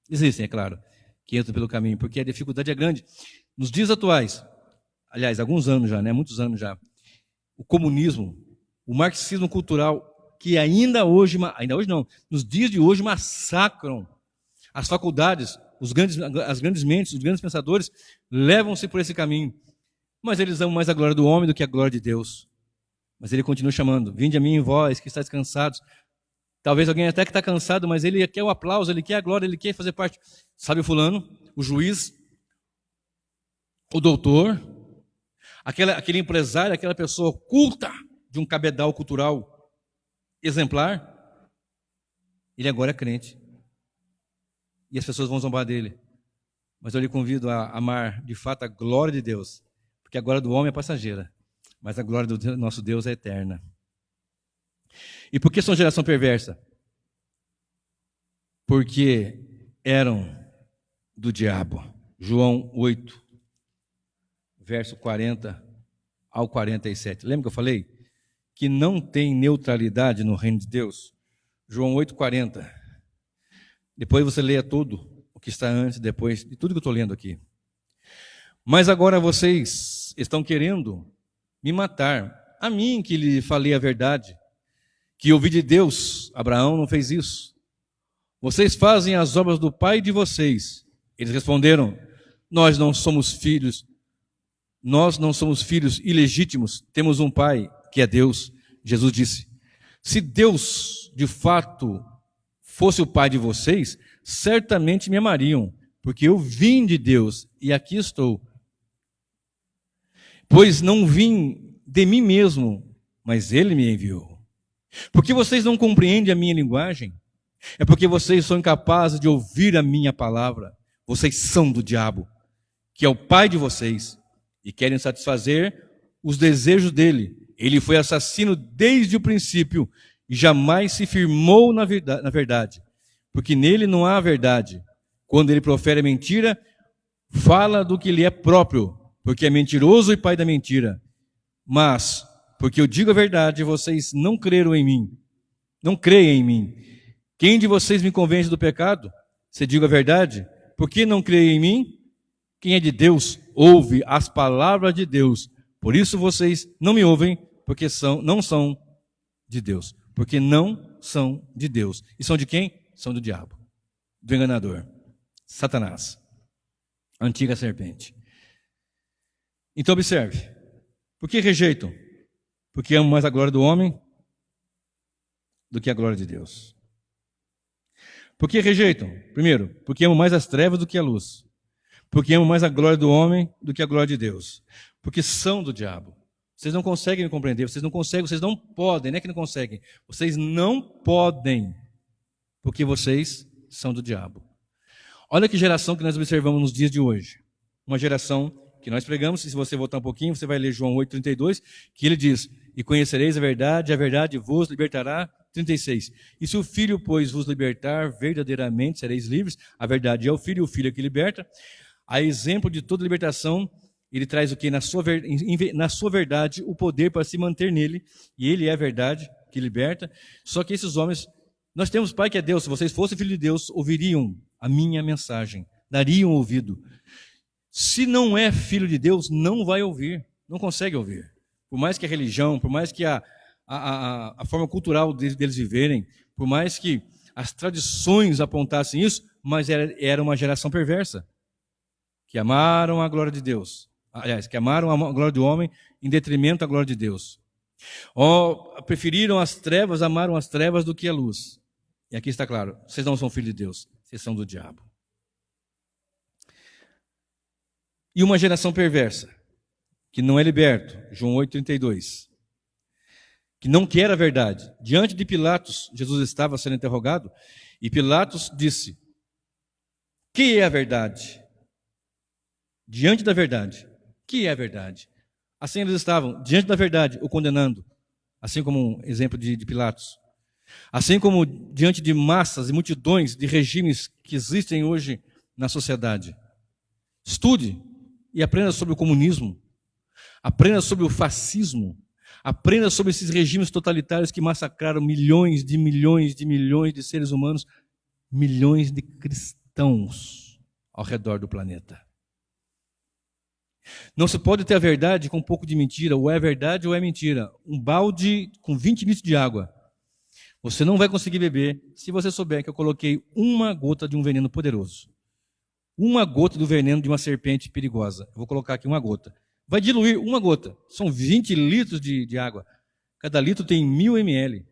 Speaker 1: Existem, é claro, que entram pelo caminho, porque a dificuldade é grande. Nos dias atuais, aliás, alguns anos já, muitos anos já, o comunismo, o marxismo cultural, que ainda hoje não, nos dias de hoje massacram as faculdades, as grandes mentes, os grandes pensadores, levam-se por esse caminho. Mas eles amam mais a glória do homem do que a glória de Deus. Mas ele continua chamando, vinde a mim, vós que estáis cansados. Talvez alguém até que está cansado, mas ele quer o aplauso, ele quer a glória, ele quer fazer parte. Sabe o fulano, o juiz, o doutor, aquele empresário, aquela pessoa culta, de um cabedal cultural exemplar, ele agora é crente. E as pessoas vão zombar dele. Mas eu lhe convido a amar, de fato, a glória de Deus. Porque a glória do homem é passageira, mas a glória do nosso Deus é eterna. E por que são geração perversa? Porque eram do diabo. João 8, verso 40 ao 47. Lembra que eu falei que não tem neutralidade no reino de Deus? João 8, 40. Depois você leia tudo o que está antes e depois de tudo que eu estou lendo aqui. Mas agora vocês estão querendo me matar. A mim que lhe falei a verdade, que ouvi de Deus. Abraão não fez isso. Vocês fazem as obras do pai de vocês. Eles responderam: nós não somos filhos ilegítimos, temos um pai que é Deus. Jesus disse: se Deus de fato fosse o pai de vocês, certamente me amariam, porque eu vim de Deus e aqui estou. Pois não vim de mim mesmo, mas ele me enviou. Porque vocês não compreendem a minha linguagem? É porque vocês são incapazes de ouvir a minha palavra. Vocês são do diabo, que é o pai de vocês, e querem satisfazer os desejos dele. Ele foi assassino desde o princípio e jamais se firmou na verdade, porque nele não há verdade. Quando ele profere mentira, fala do que lhe é próprio, porque é mentiroso e pai da mentira. Mas, porque eu digo a verdade, vocês não creram em mim. Não creem em mim. Quem de vocês me convence do pecado? Se digo a verdade, por que não creem em mim? Quem é de Deus ouve as palavras de Deus. Por isso vocês não me ouvem, porque não são de Deus. Porque não são de Deus. E são de quem? São do diabo, do enganador, Satanás, a antiga serpente. Então observe, por que rejeitam? Porque amam mais a glória do homem do que a glória de Deus. Por que rejeitam? Primeiro, porque amam mais as trevas do que a luz. Porque amam mais a glória do homem do que a glória de Deus. Porque são do diabo. Vocês não conseguem me compreender, vocês não conseguem, vocês não podem, não é que não conseguem. Vocês não podem, porque vocês são do diabo. Olha que geração que nós observamos nos dias de hoje. Uma geração que nós pregamos, se você voltar um pouquinho, você vai ler João 8,32, que ele diz: e conhecereis a verdade vos libertará. 36. E se o Filho, pois, vos libertar, verdadeiramente sereis livres. A verdade é o Filho, e o Filho é que liberta. A exemplo de toda libertação, ele traz o que? Na sua verdade, o poder para se manter nele. E ele é a verdade que liberta. Só que esses homens, nós temos Pai que é Deus. Se vocês fossem filho de Deus, ouviriam a minha mensagem, dariam ouvido. Se não é filho de Deus, não vai ouvir, não consegue ouvir. Por mais que a religião, por mais que a forma cultural deles viverem, por mais que as tradições apontassem isso, mas era uma geração perversa, que amaram a glória de Deus. Aliás, que amaram a glória do homem em detrimento da glória de Deus. Preferiram as trevas, amaram as trevas do que a luz. E aqui está claro, vocês não são filhos de Deus, vocês são do diabo. E uma geração perversa, que não é liberto, João 8,32, que não quer a verdade. Diante de Pilatos, Jesus estava sendo interrogado, e Pilatos disse: que é a verdade? Diante da verdade, que é a verdade? Assim eles estavam, diante da verdade, o condenando, assim como um exemplo de Pilatos. Assim como diante de massas e multidões de regimes que existem hoje na sociedade. Estude e aprenda sobre o comunismo, aprenda sobre o fascismo, aprenda sobre esses regimes totalitários que massacraram milhões de seres humanos, milhões de cristãos ao redor do planeta. Não se pode ter a verdade com um pouco de mentira, ou é verdade ou é mentira. Um balde com 20 litros de água, você não vai conseguir beber se você souber que eu coloquei uma gota de um veneno poderoso. Uma gota do veneno de uma serpente perigosa. Eu vou colocar aqui uma gota. Vai diluir uma gota. São 20 litros de água. Cada litro tem 1000 ml.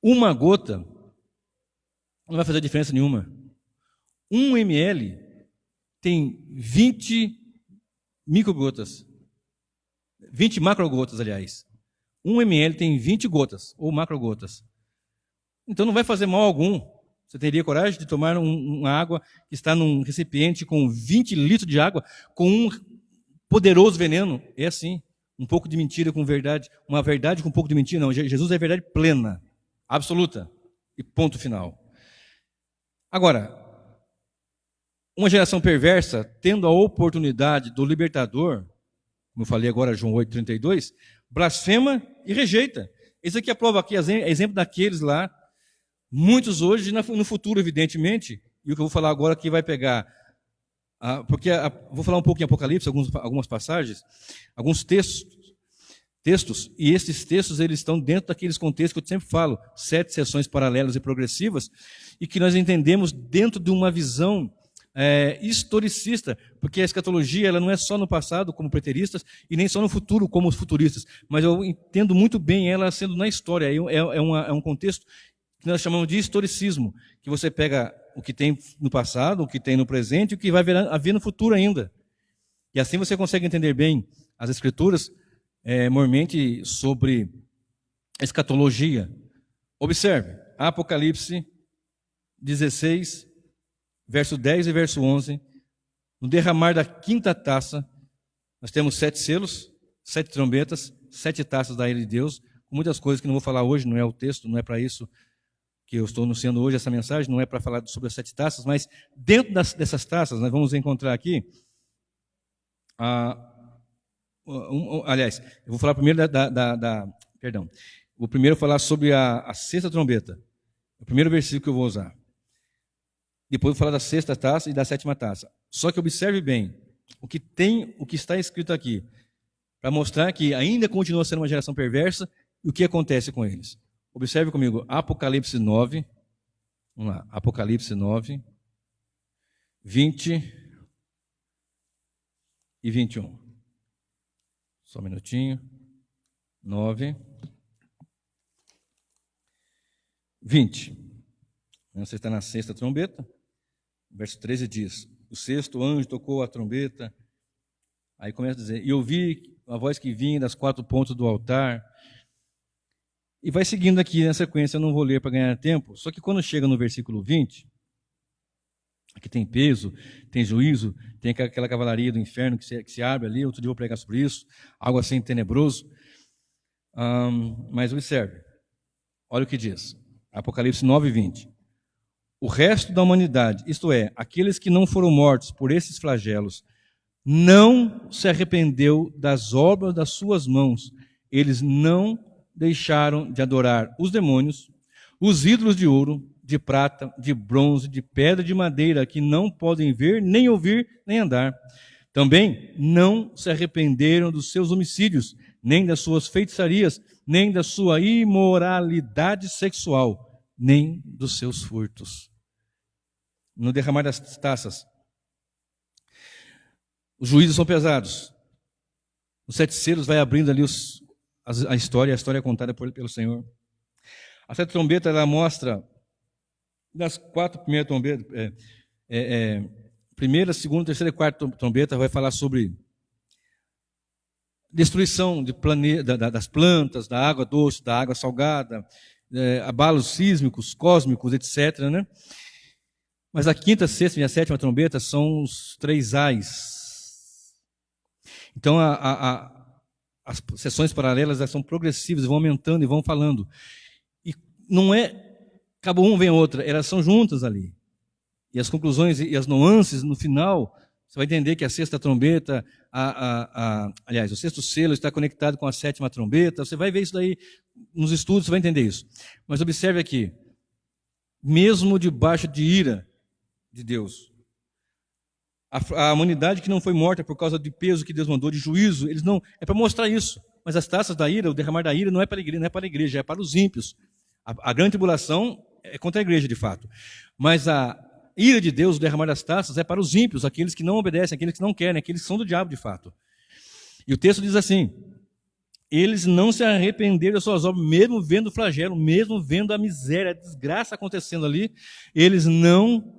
Speaker 1: Uma gota não vai fazer diferença nenhuma. 1 ml tem 20 microgotas. 20 macrogotas, aliás. 1 ml tem 20 gotas, ou macrogotas. Então não vai fazer mal algum. Você teria coragem de tomar uma água que está num recipiente com 20 litros de água, com um poderoso veneno? É assim, um pouco de mentira com verdade, uma verdade com um pouco de mentira. Não, Jesus é verdade plena, absoluta, e ponto final. Agora, uma geração perversa, tendo a oportunidade do libertador, como eu falei agora, João 8,32, blasfema e rejeita. Esse aqui é a prova, aqui, exemplo daqueles lá, muitos hoje, no futuro, evidentemente, e o que eu vou falar agora aqui vai pegar, vou falar um pouco em Apocalipse, algumas passagens, alguns textos, e esses textos eles estão dentro daqueles contextos que eu sempre falo, 7 seções paralelas e progressivas, e que nós entendemos dentro de uma visão historicista, porque a escatologia ela não é só no passado como preteristas e nem só no futuro como os futuristas, mas eu entendo muito bem ela sendo na história. É um contexto que nós chamamos de historicismo, que você pega o que tem no passado, o que tem no presente e o que vai haver no futuro ainda. E assim você consegue entender bem as escrituras, mormente sobre escatologia. Observe, Apocalipse 16, verso 10 e verso 11, no derramar da 5ª taça, nós temos 7 selos, 7 trombetas, 7 taças da ira de Deus, com muitas coisas que não vou falar hoje, não é o texto, não é para isso que eu estou anunciando hoje essa mensagem, não é para falar sobre as 7 taças, mas dentro dessas taças nós vamos encontrar aqui, aliás, eu vou falar primeiro perdão, vou primeiro falar sobre a 6ª trombeta, o primeiro versículo que eu vou usar. Depois vou falar da 6ª taça e da 7ª taça. Só que observe bem o que está escrito aqui, para mostrar que ainda continua sendo uma geração perversa e o que acontece com eles. Observe comigo, Apocalipse 9, vamos lá, Apocalipse 9, 20 e 21. Só um minutinho. 9, 20. Você está na 6ª trombeta. Verso 13 diz, o 6º anjo tocou a trombeta, aí começa a dizer, e ouvi a voz que vinha das 4 pontas do altar, e vai seguindo aqui na sequência, eu não vou ler para ganhar tempo, só que quando chega no versículo 20, aqui tem peso, tem juízo, tem aquela cavalaria do inferno que se abre ali, outro dia eu vou pregar sobre isso, algo assim tenebroso, mas observe, olha o que diz, Apocalipse 9, 20. O resto da humanidade, isto é, aqueles que não foram mortos por esses flagelos, não se arrependeu das obras das suas mãos. Eles não deixaram de adorar os demônios, os ídolos de ouro, de prata, de bronze, de pedra, de madeira, que não podem ver, nem ouvir, nem andar. Também não se arrependeram dos seus homicídios, nem das suas feitiçarias, nem da sua imoralidade sexual, nem dos seus furtos. No derramar das taças, os juízos são pesados. Os 7 selos vai abrindo ali a história é contada pelo Senhor. A 7ª trombeta, ela mostra, das 4 primeiras trombetas, primeira, segunda, terceira e 4ª trombeta vai falar sobre destruição das plantas, da água doce, da água salgada, abalos sísmicos, cósmicos, etc. Né? Mas a 5ª, 6ª e a 7ª trombeta são os 3 ais. Então as sessões paralelas são progressivas, vão aumentando e vão falando. E não acabou uma, vem a outra, elas são juntas ali. E as conclusões e as nuances no final, você vai entender que a 6ª trombeta, aliás, o 6º selo está conectado com a 7ª trombeta, você vai ver isso daí nos estudos, você vai entender isso. Mas observe aqui, mesmo debaixo de ira de Deus, a humanidade que não foi morta por causa do peso que Deus mandou, de juízo, eles não, é para mostrar isso. Mas as taças da ira, o derramar da ira não é para a igreja, é para os ímpios. A grande tribulação é contra a igreja, de fato. Mas a ira de Deus, o derramar das taças, é para os ímpios, aqueles que não obedecem, aqueles que não querem, aqueles que são do diabo, de fato. E o texto diz assim, eles não se arrependeram das suas obras, mesmo vendo o flagelo, mesmo vendo a miséria, a desgraça acontecendo ali, eles não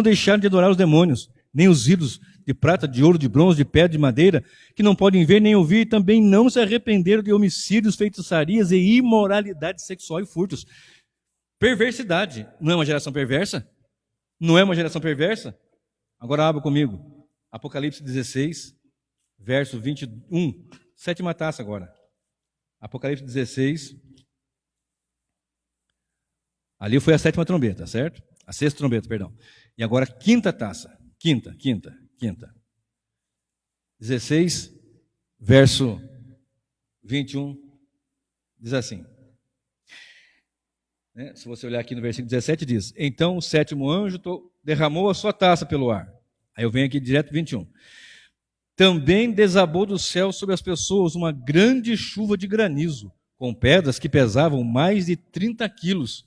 Speaker 1: deixaram de adorar os demônios, nem os ídolos, de prata, de ouro, de bronze, de pedra, de madeira, que não podem ver nem ouvir, e também não se arrependeram de homicídios, feitiçarias e imoralidade sexual e furtos. Perversidade. Não é uma geração perversa? Não é uma geração perversa? Agora abra comigo. Apocalipse 16, verso 21. Sétima taça agora. Apocalipse 16. Ali foi a sétima trombeta, certo? A sexta trombeta, perdão. E agora quinta taça. Quinta. 16, verso 21, diz assim. Se você olhar aqui no versículo 17, diz: então o sétimo anjo derramou a sua taça pelo ar. Aí eu venho aqui direto 21. Também desabou do céu sobre as pessoas uma grande chuva de granizo, com pedras que pesavam mais de 30 quilos.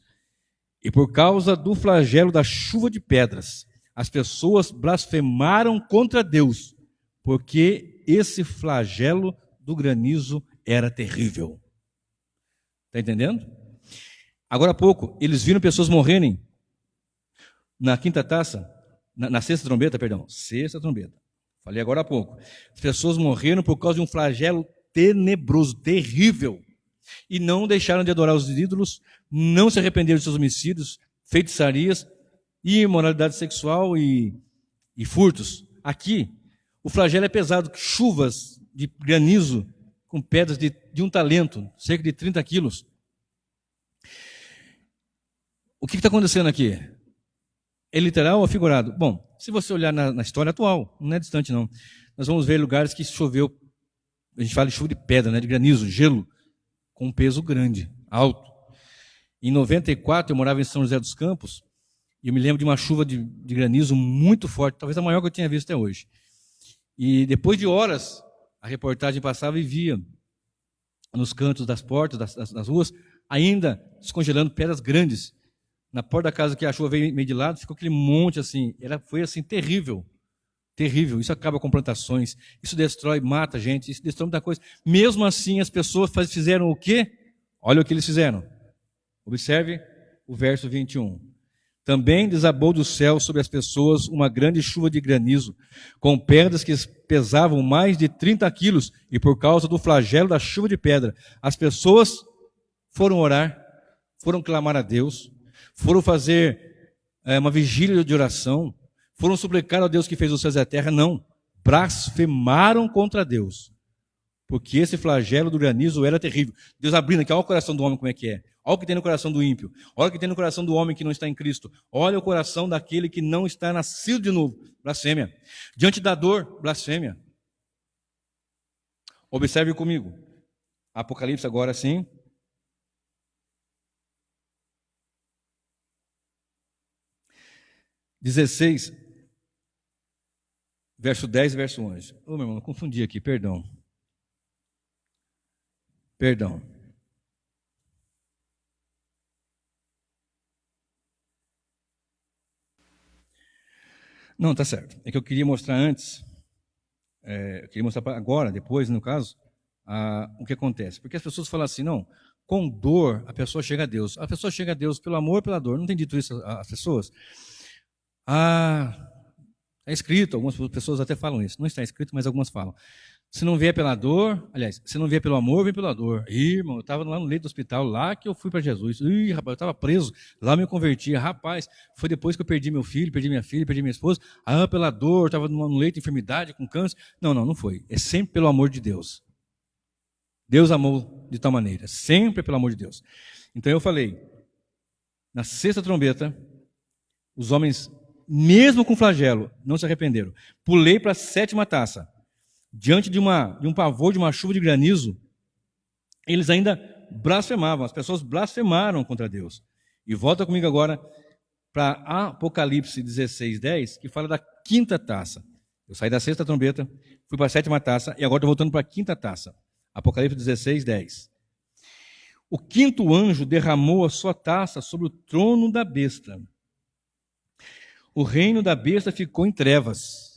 Speaker 1: E por causa do flagelo da chuva de pedras, as pessoas blasfemaram contra Deus, porque esse flagelo do granizo era terrível. Está entendendo? Agora há pouco, eles viram pessoas morrerem na quinta taça, na sexta trombeta, perdão, sexta trombeta. Falei agora há pouco. As pessoas morreram por causa de um flagelo tenebroso, terrível. E não deixaram de adorar os ídolos, não se arrependeram de seus homicídios, feitiçarias, imoralidade sexual e furtos. Aqui, o flagelo é pesado, chuvas de granizo com pedras de um talento, cerca de 30 quilos. O que está acontecendo aqui? É literal ou figurado? Bom, se você olhar na história atual, não é distante não, nós vamos ver lugares que choveu, a gente fala de chuva de pedra, de granizo, gelo, com um peso grande, alto. Em 94, eu morava em São José dos Campos, e eu me lembro de uma chuva de granizo muito forte, talvez a maior que eu tinha visto até hoje. E depois de horas, a reportagem passava e via, nos cantos das portas, das ruas, ainda descongelando pedras grandes. Na porta da casa que a chuva veio meio de lado, ficou aquele monte assim, foi assim, terrível. Terrível, isso acaba com plantações, isso destrói, mata gente, isso destrói muita coisa. Mesmo assim, as pessoas fizeram o quê? Olha o que eles fizeram. Observe o verso 21. Também desabou do céu sobre as pessoas uma grande chuva de granizo, com pedras que pesavam mais de 30 quilos, e por causa do flagelo da chuva de pedra, as pessoas foram orar, foram clamar a Deus, foram fazer uma vigília de oração, foram suplicar ao Deus que fez os céus e a terra, não, blasfemaram contra Deus, porque esse flagelo do granizo era terrível. Deus abrindo aqui, olha o coração do homem como é que é, olha o que tem no coração do ímpio, olha o que tem no coração do homem que não está em Cristo, olha o coração daquele que não está nascido de novo, blasfêmia. Diante da dor, blasfêmia. Observe comigo, Apocalipse agora sim, (16) verso 10 e verso 11. Ô, meu irmão, confundi aqui, perdão. Não, tá certo. É que eu queria mostrar antes, eu queria mostrar agora, depois, no caso, o que acontece. Porque as pessoas falam assim, não, com dor a pessoa chega a Deus. A pessoa chega a Deus pelo amor ou pela dor. Não tem dito isso às pessoas? É escrito, algumas pessoas até falam isso. Não está escrito, mas algumas falam. Se não vier pela dor, aliás, se não vier pelo amor, vem pela dor. Irmão, eu estava lá no leito do hospital, lá que eu fui para Jesus. Rapaz, eu estava preso, lá me converti. Rapaz, foi depois que eu perdi meu filho, perdi minha filha, perdi minha esposa. Pela dor, estava no leito de enfermidade, com câncer. Não foi. É sempre pelo amor de Deus. Deus amou de tal maneira, sempre pelo amor de Deus. Então eu falei, na sexta trombeta, os homens, mesmo com flagelo, não se arrependeram. Pulei para a sétima taça. Diante de um pavor, de uma chuva de granizo, eles ainda blasfemavam, as pessoas blasfemaram contra Deus. E volta comigo agora para Apocalipse 16, 10, que fala da quinta taça. Eu saí da sexta trombeta, fui para a sétima taça, e agora estou voltando para a quinta taça. Apocalipse 16, 10. O quinto anjo derramou a sua taça sobre o trono da besta. O reino da besta ficou em trevas,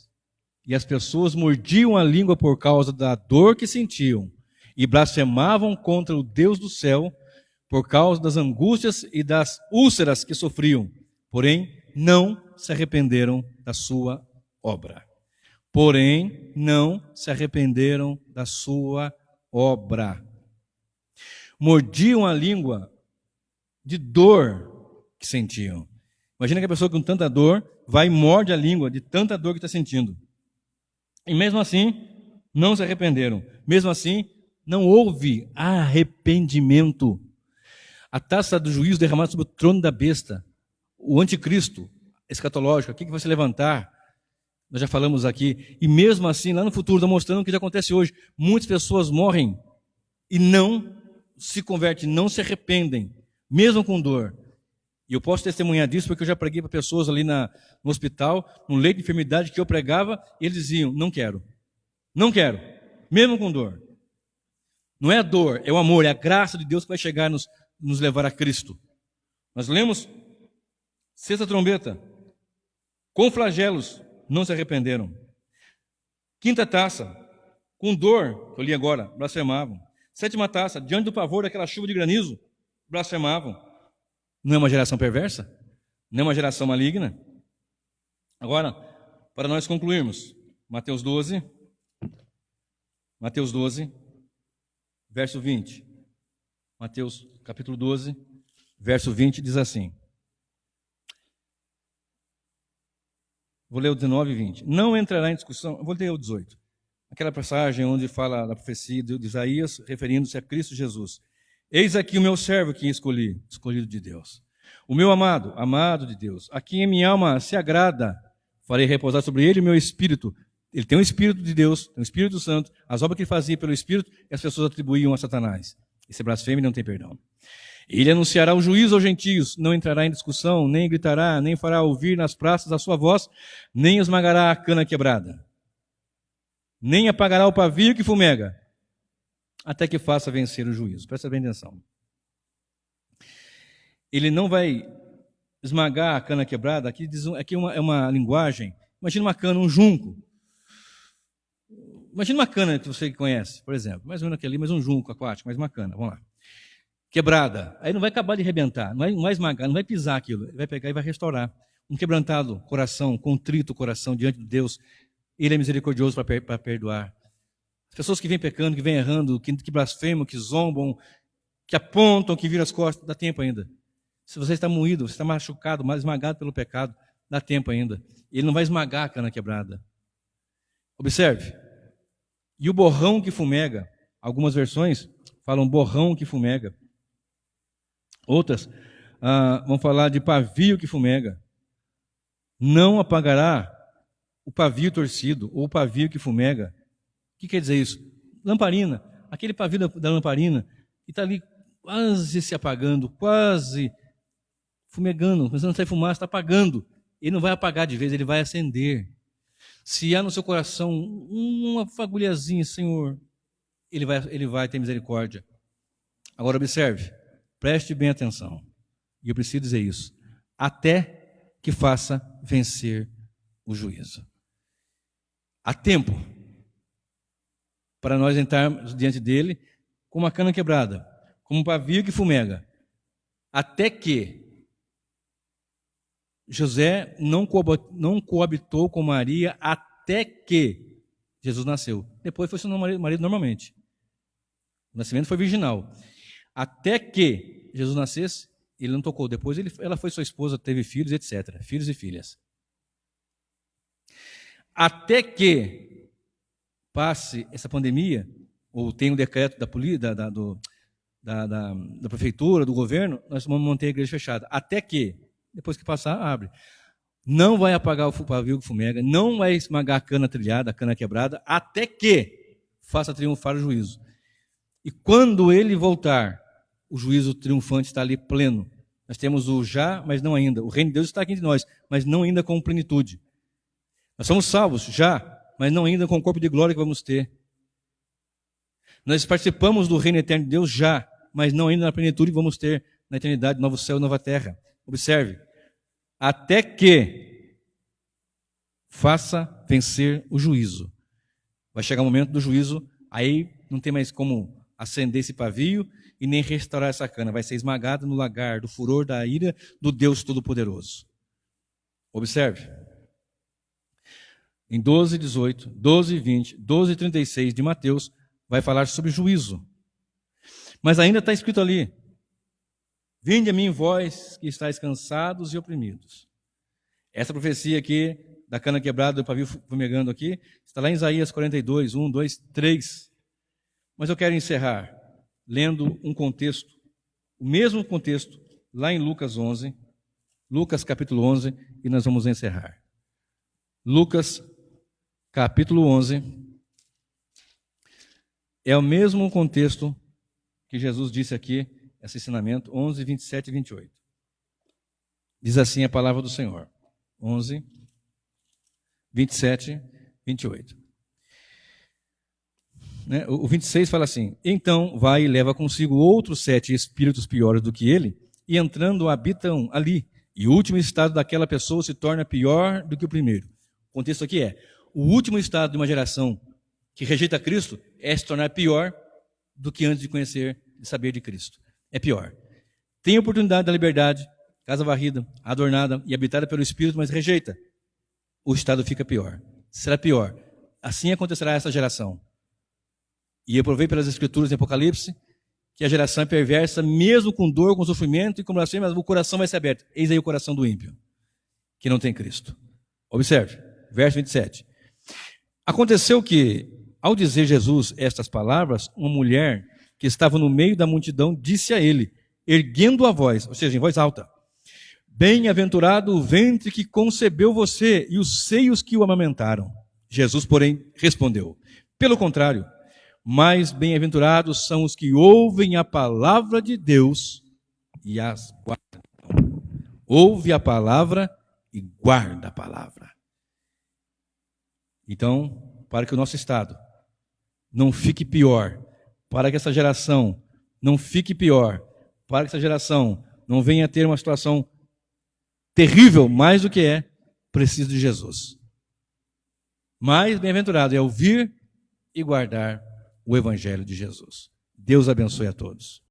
Speaker 1: e as pessoas mordiam a língua por causa da dor que sentiam, e blasfemavam contra o Deus do céu, por causa das angústias e das úlceras que sofriam, porém não se arrependeram da sua obra. porém não se arrependeram da sua obra. Mordiam a língua de dor que sentiam. Imagina que a pessoa com tanta dor vai e morde a língua de tanta dor que está sentindo. E mesmo assim, não se arrependeram. Mesmo assim, não houve arrependimento. A taça do juízo derramada sobre o trono da besta, o anticristo escatológico, aqui que vai se levantar, nós já falamos aqui, e mesmo assim, lá no futuro, está mostrando o que já acontece hoje. Muitas pessoas morrem e não se convertem, não se arrependem, mesmo com dor. E eu posso testemunhar disso porque eu já preguei para pessoas ali no hospital, no leito de enfermidade que eu pregava, e eles diziam, não quero, mesmo com dor. Não é a dor, é o amor, é a graça de Deus que vai chegar nos levar a Cristo. Nós lemos, sexta trombeta, com flagelos, não se arrependeram. Quinta taça, com dor, que eu li agora, blasfemavam. Sétima taça, diante do pavor daquela chuva de granizo, blasfemavam. Não é uma geração perversa? Não é uma geração maligna? Agora, para nós concluirmos, Mateus 12, verso 20. Mateus capítulo 12, verso 20 diz assim. Vou ler o 19 e 20. Não entrará em discussão, vou ler o 18. Aquela passagem onde fala da profecia de Isaías, referindo-se a Cristo Jesus. Eis aqui o meu servo que escolhi, escolhido de Deus. O meu amado, amado de Deus. A quem minha alma se agrada, farei repousar sobre ele o meu espírito. Ele tem o Espírito de Deus, tem o Espírito Santo. As obras que ele fazia pelo Espírito, as pessoas atribuíam a Satanás. Esse blasfêmio não tem perdão. Ele anunciará o juízo aos gentios, não entrará em discussão, nem gritará, nem fará ouvir nas praças a sua voz, nem esmagará a cana quebrada, nem apagará o pavio que fumega, até que faça vencer o juízo. Presta bem atenção. Ele não vai esmagar a cana quebrada, aqui é uma linguagem, imagina uma cana, um junco. Imagina uma cana que você conhece, por exemplo, mais ou menos aquele ali, mas um junco aquático, mais uma cana, vamos lá. Quebrada, aí não vai acabar de arrebentar, não vai esmagar, não vai pisar aquilo, ele vai pegar e vai restaurar. Um quebrantado coração, contrito coração diante de Deus, ele é misericordioso para perdoar. As pessoas que vêm pecando, que vêm errando, que blasfemam, que zombam, que apontam, que viram as costas, dá tempo ainda. Se você está moído, você está machucado, esmagado pelo pecado, dá tempo ainda. Ele não vai esmagar a cana quebrada. Observe. E o borrão que fumega, algumas versões falam borrão que fumega. Outras vão falar de pavio que fumega. Não apagará o pavio torcido ou o pavio que fumega. O que quer dizer isso? Lamparina, aquele pavio da lamparina que está ali quase se apagando, quase fumegando, começando a sair fumaça, está apagando. Ele não vai apagar de vez, ele vai acender. Se há no seu coração uma fagulhazinha, Senhor, ele vai ter misericórdia. Agora observe, preste bem atenção. E eu preciso dizer isso. Até que faça vencer o juízo. Há tempo para nós entrarmos diante dele com uma cana quebrada, como um pavio que fumega. Até que José não coabitou com Maria até que Jesus nasceu. Depois foi seu marido normalmente. O nascimento foi virginal. Até que Jesus nascesse, ele não tocou. Depois ela foi sua esposa, teve filhos, etc. Filhos e filhas. Até que passe essa pandemia, ou tenha um decreto da prefeitura, do governo, nós vamos manter a igreja fechada. Até que, depois que passar, abre. Não vai apagar o pavio que fumega, não vai esmagar a cana trilhada, a cana quebrada, até que faça triunfar o juízo. E quando ele voltar, o juízo triunfante está ali pleno. Nós temos o já, mas não ainda. O reino de Deus está aqui entre nós, mas não ainda com plenitude. Nós somos salvos já, mas não ainda com o corpo de glória que vamos ter. Nós participamos do reino eterno de Deus já, mas não ainda na plenitude que vamos ter na eternidade, novo céu e nova terra. Observe. Até que faça vencer o juízo. Vai chegar o momento do juízo, aí não tem mais como acender esse pavio e nem restaurar essa cana. Vai ser esmagada no lagar do furor da ira do Deus Todo-Poderoso. Observe. em 12:18, 12:20, 12:36 de Mateus, vai falar sobre juízo. Mas ainda está escrito ali: vinde a mim, vós que estáis cansados e oprimidos. Essa profecia aqui, da cana quebrada, do pavio fumegando aqui, está lá em Isaías 42, 1, 2, 3. Mas eu quero encerrar lendo um contexto, o mesmo contexto, lá em Lucas 11, Lucas capítulo 11, e nós vamos encerrar. Lucas capítulo 11 é o mesmo contexto que Jesus disse aqui, esse ensinamento, 11, 27 e 28. Diz assim a palavra do Senhor. 11, 27, 28. O 26 fala assim: então vai e leva consigo outros 7 espíritos piores do que ele, e entrando habitam ali, e o último estado daquela pessoa se torna pior do que o primeiro. O contexto aqui é: o último estado de uma geração que rejeita Cristo é se tornar pior do que antes de conhecer, de saber de Cristo. É pior. Tem oportunidade da liberdade, casa varrida, adornada e habitada pelo Espírito, mas rejeita. O estado fica pior. Será pior. Assim acontecerá essa geração. E eu provei pelas Escrituras em Apocalipse que a geração é perversa, mesmo com dor, com sofrimento e com blasfêmia, mas o coração vai ser aberto. Eis aí o coração do ímpio, que não tem Cristo. Observe, verso 27. Aconteceu que, ao dizer Jesus estas palavras, uma mulher que estava no meio da multidão disse a ele, erguendo a voz, ou seja, em voz alta: bem-aventurado o ventre que concebeu você e os seios que o amamentaram. Jesus, porém, respondeu: pelo contrário, mais bem-aventurados são os que ouvem a palavra de Deus e as guardam. Ouve a palavra e guarda a palavra. Então, para que o nosso estado não fique pior, para que essa geração não fique pior, para que essa geração não venha a ter uma situação terrível, mais do que é, precisa de Jesus. Mais bem-aventurado é ouvir e guardar o Evangelho de Jesus. Deus abençoe a todos.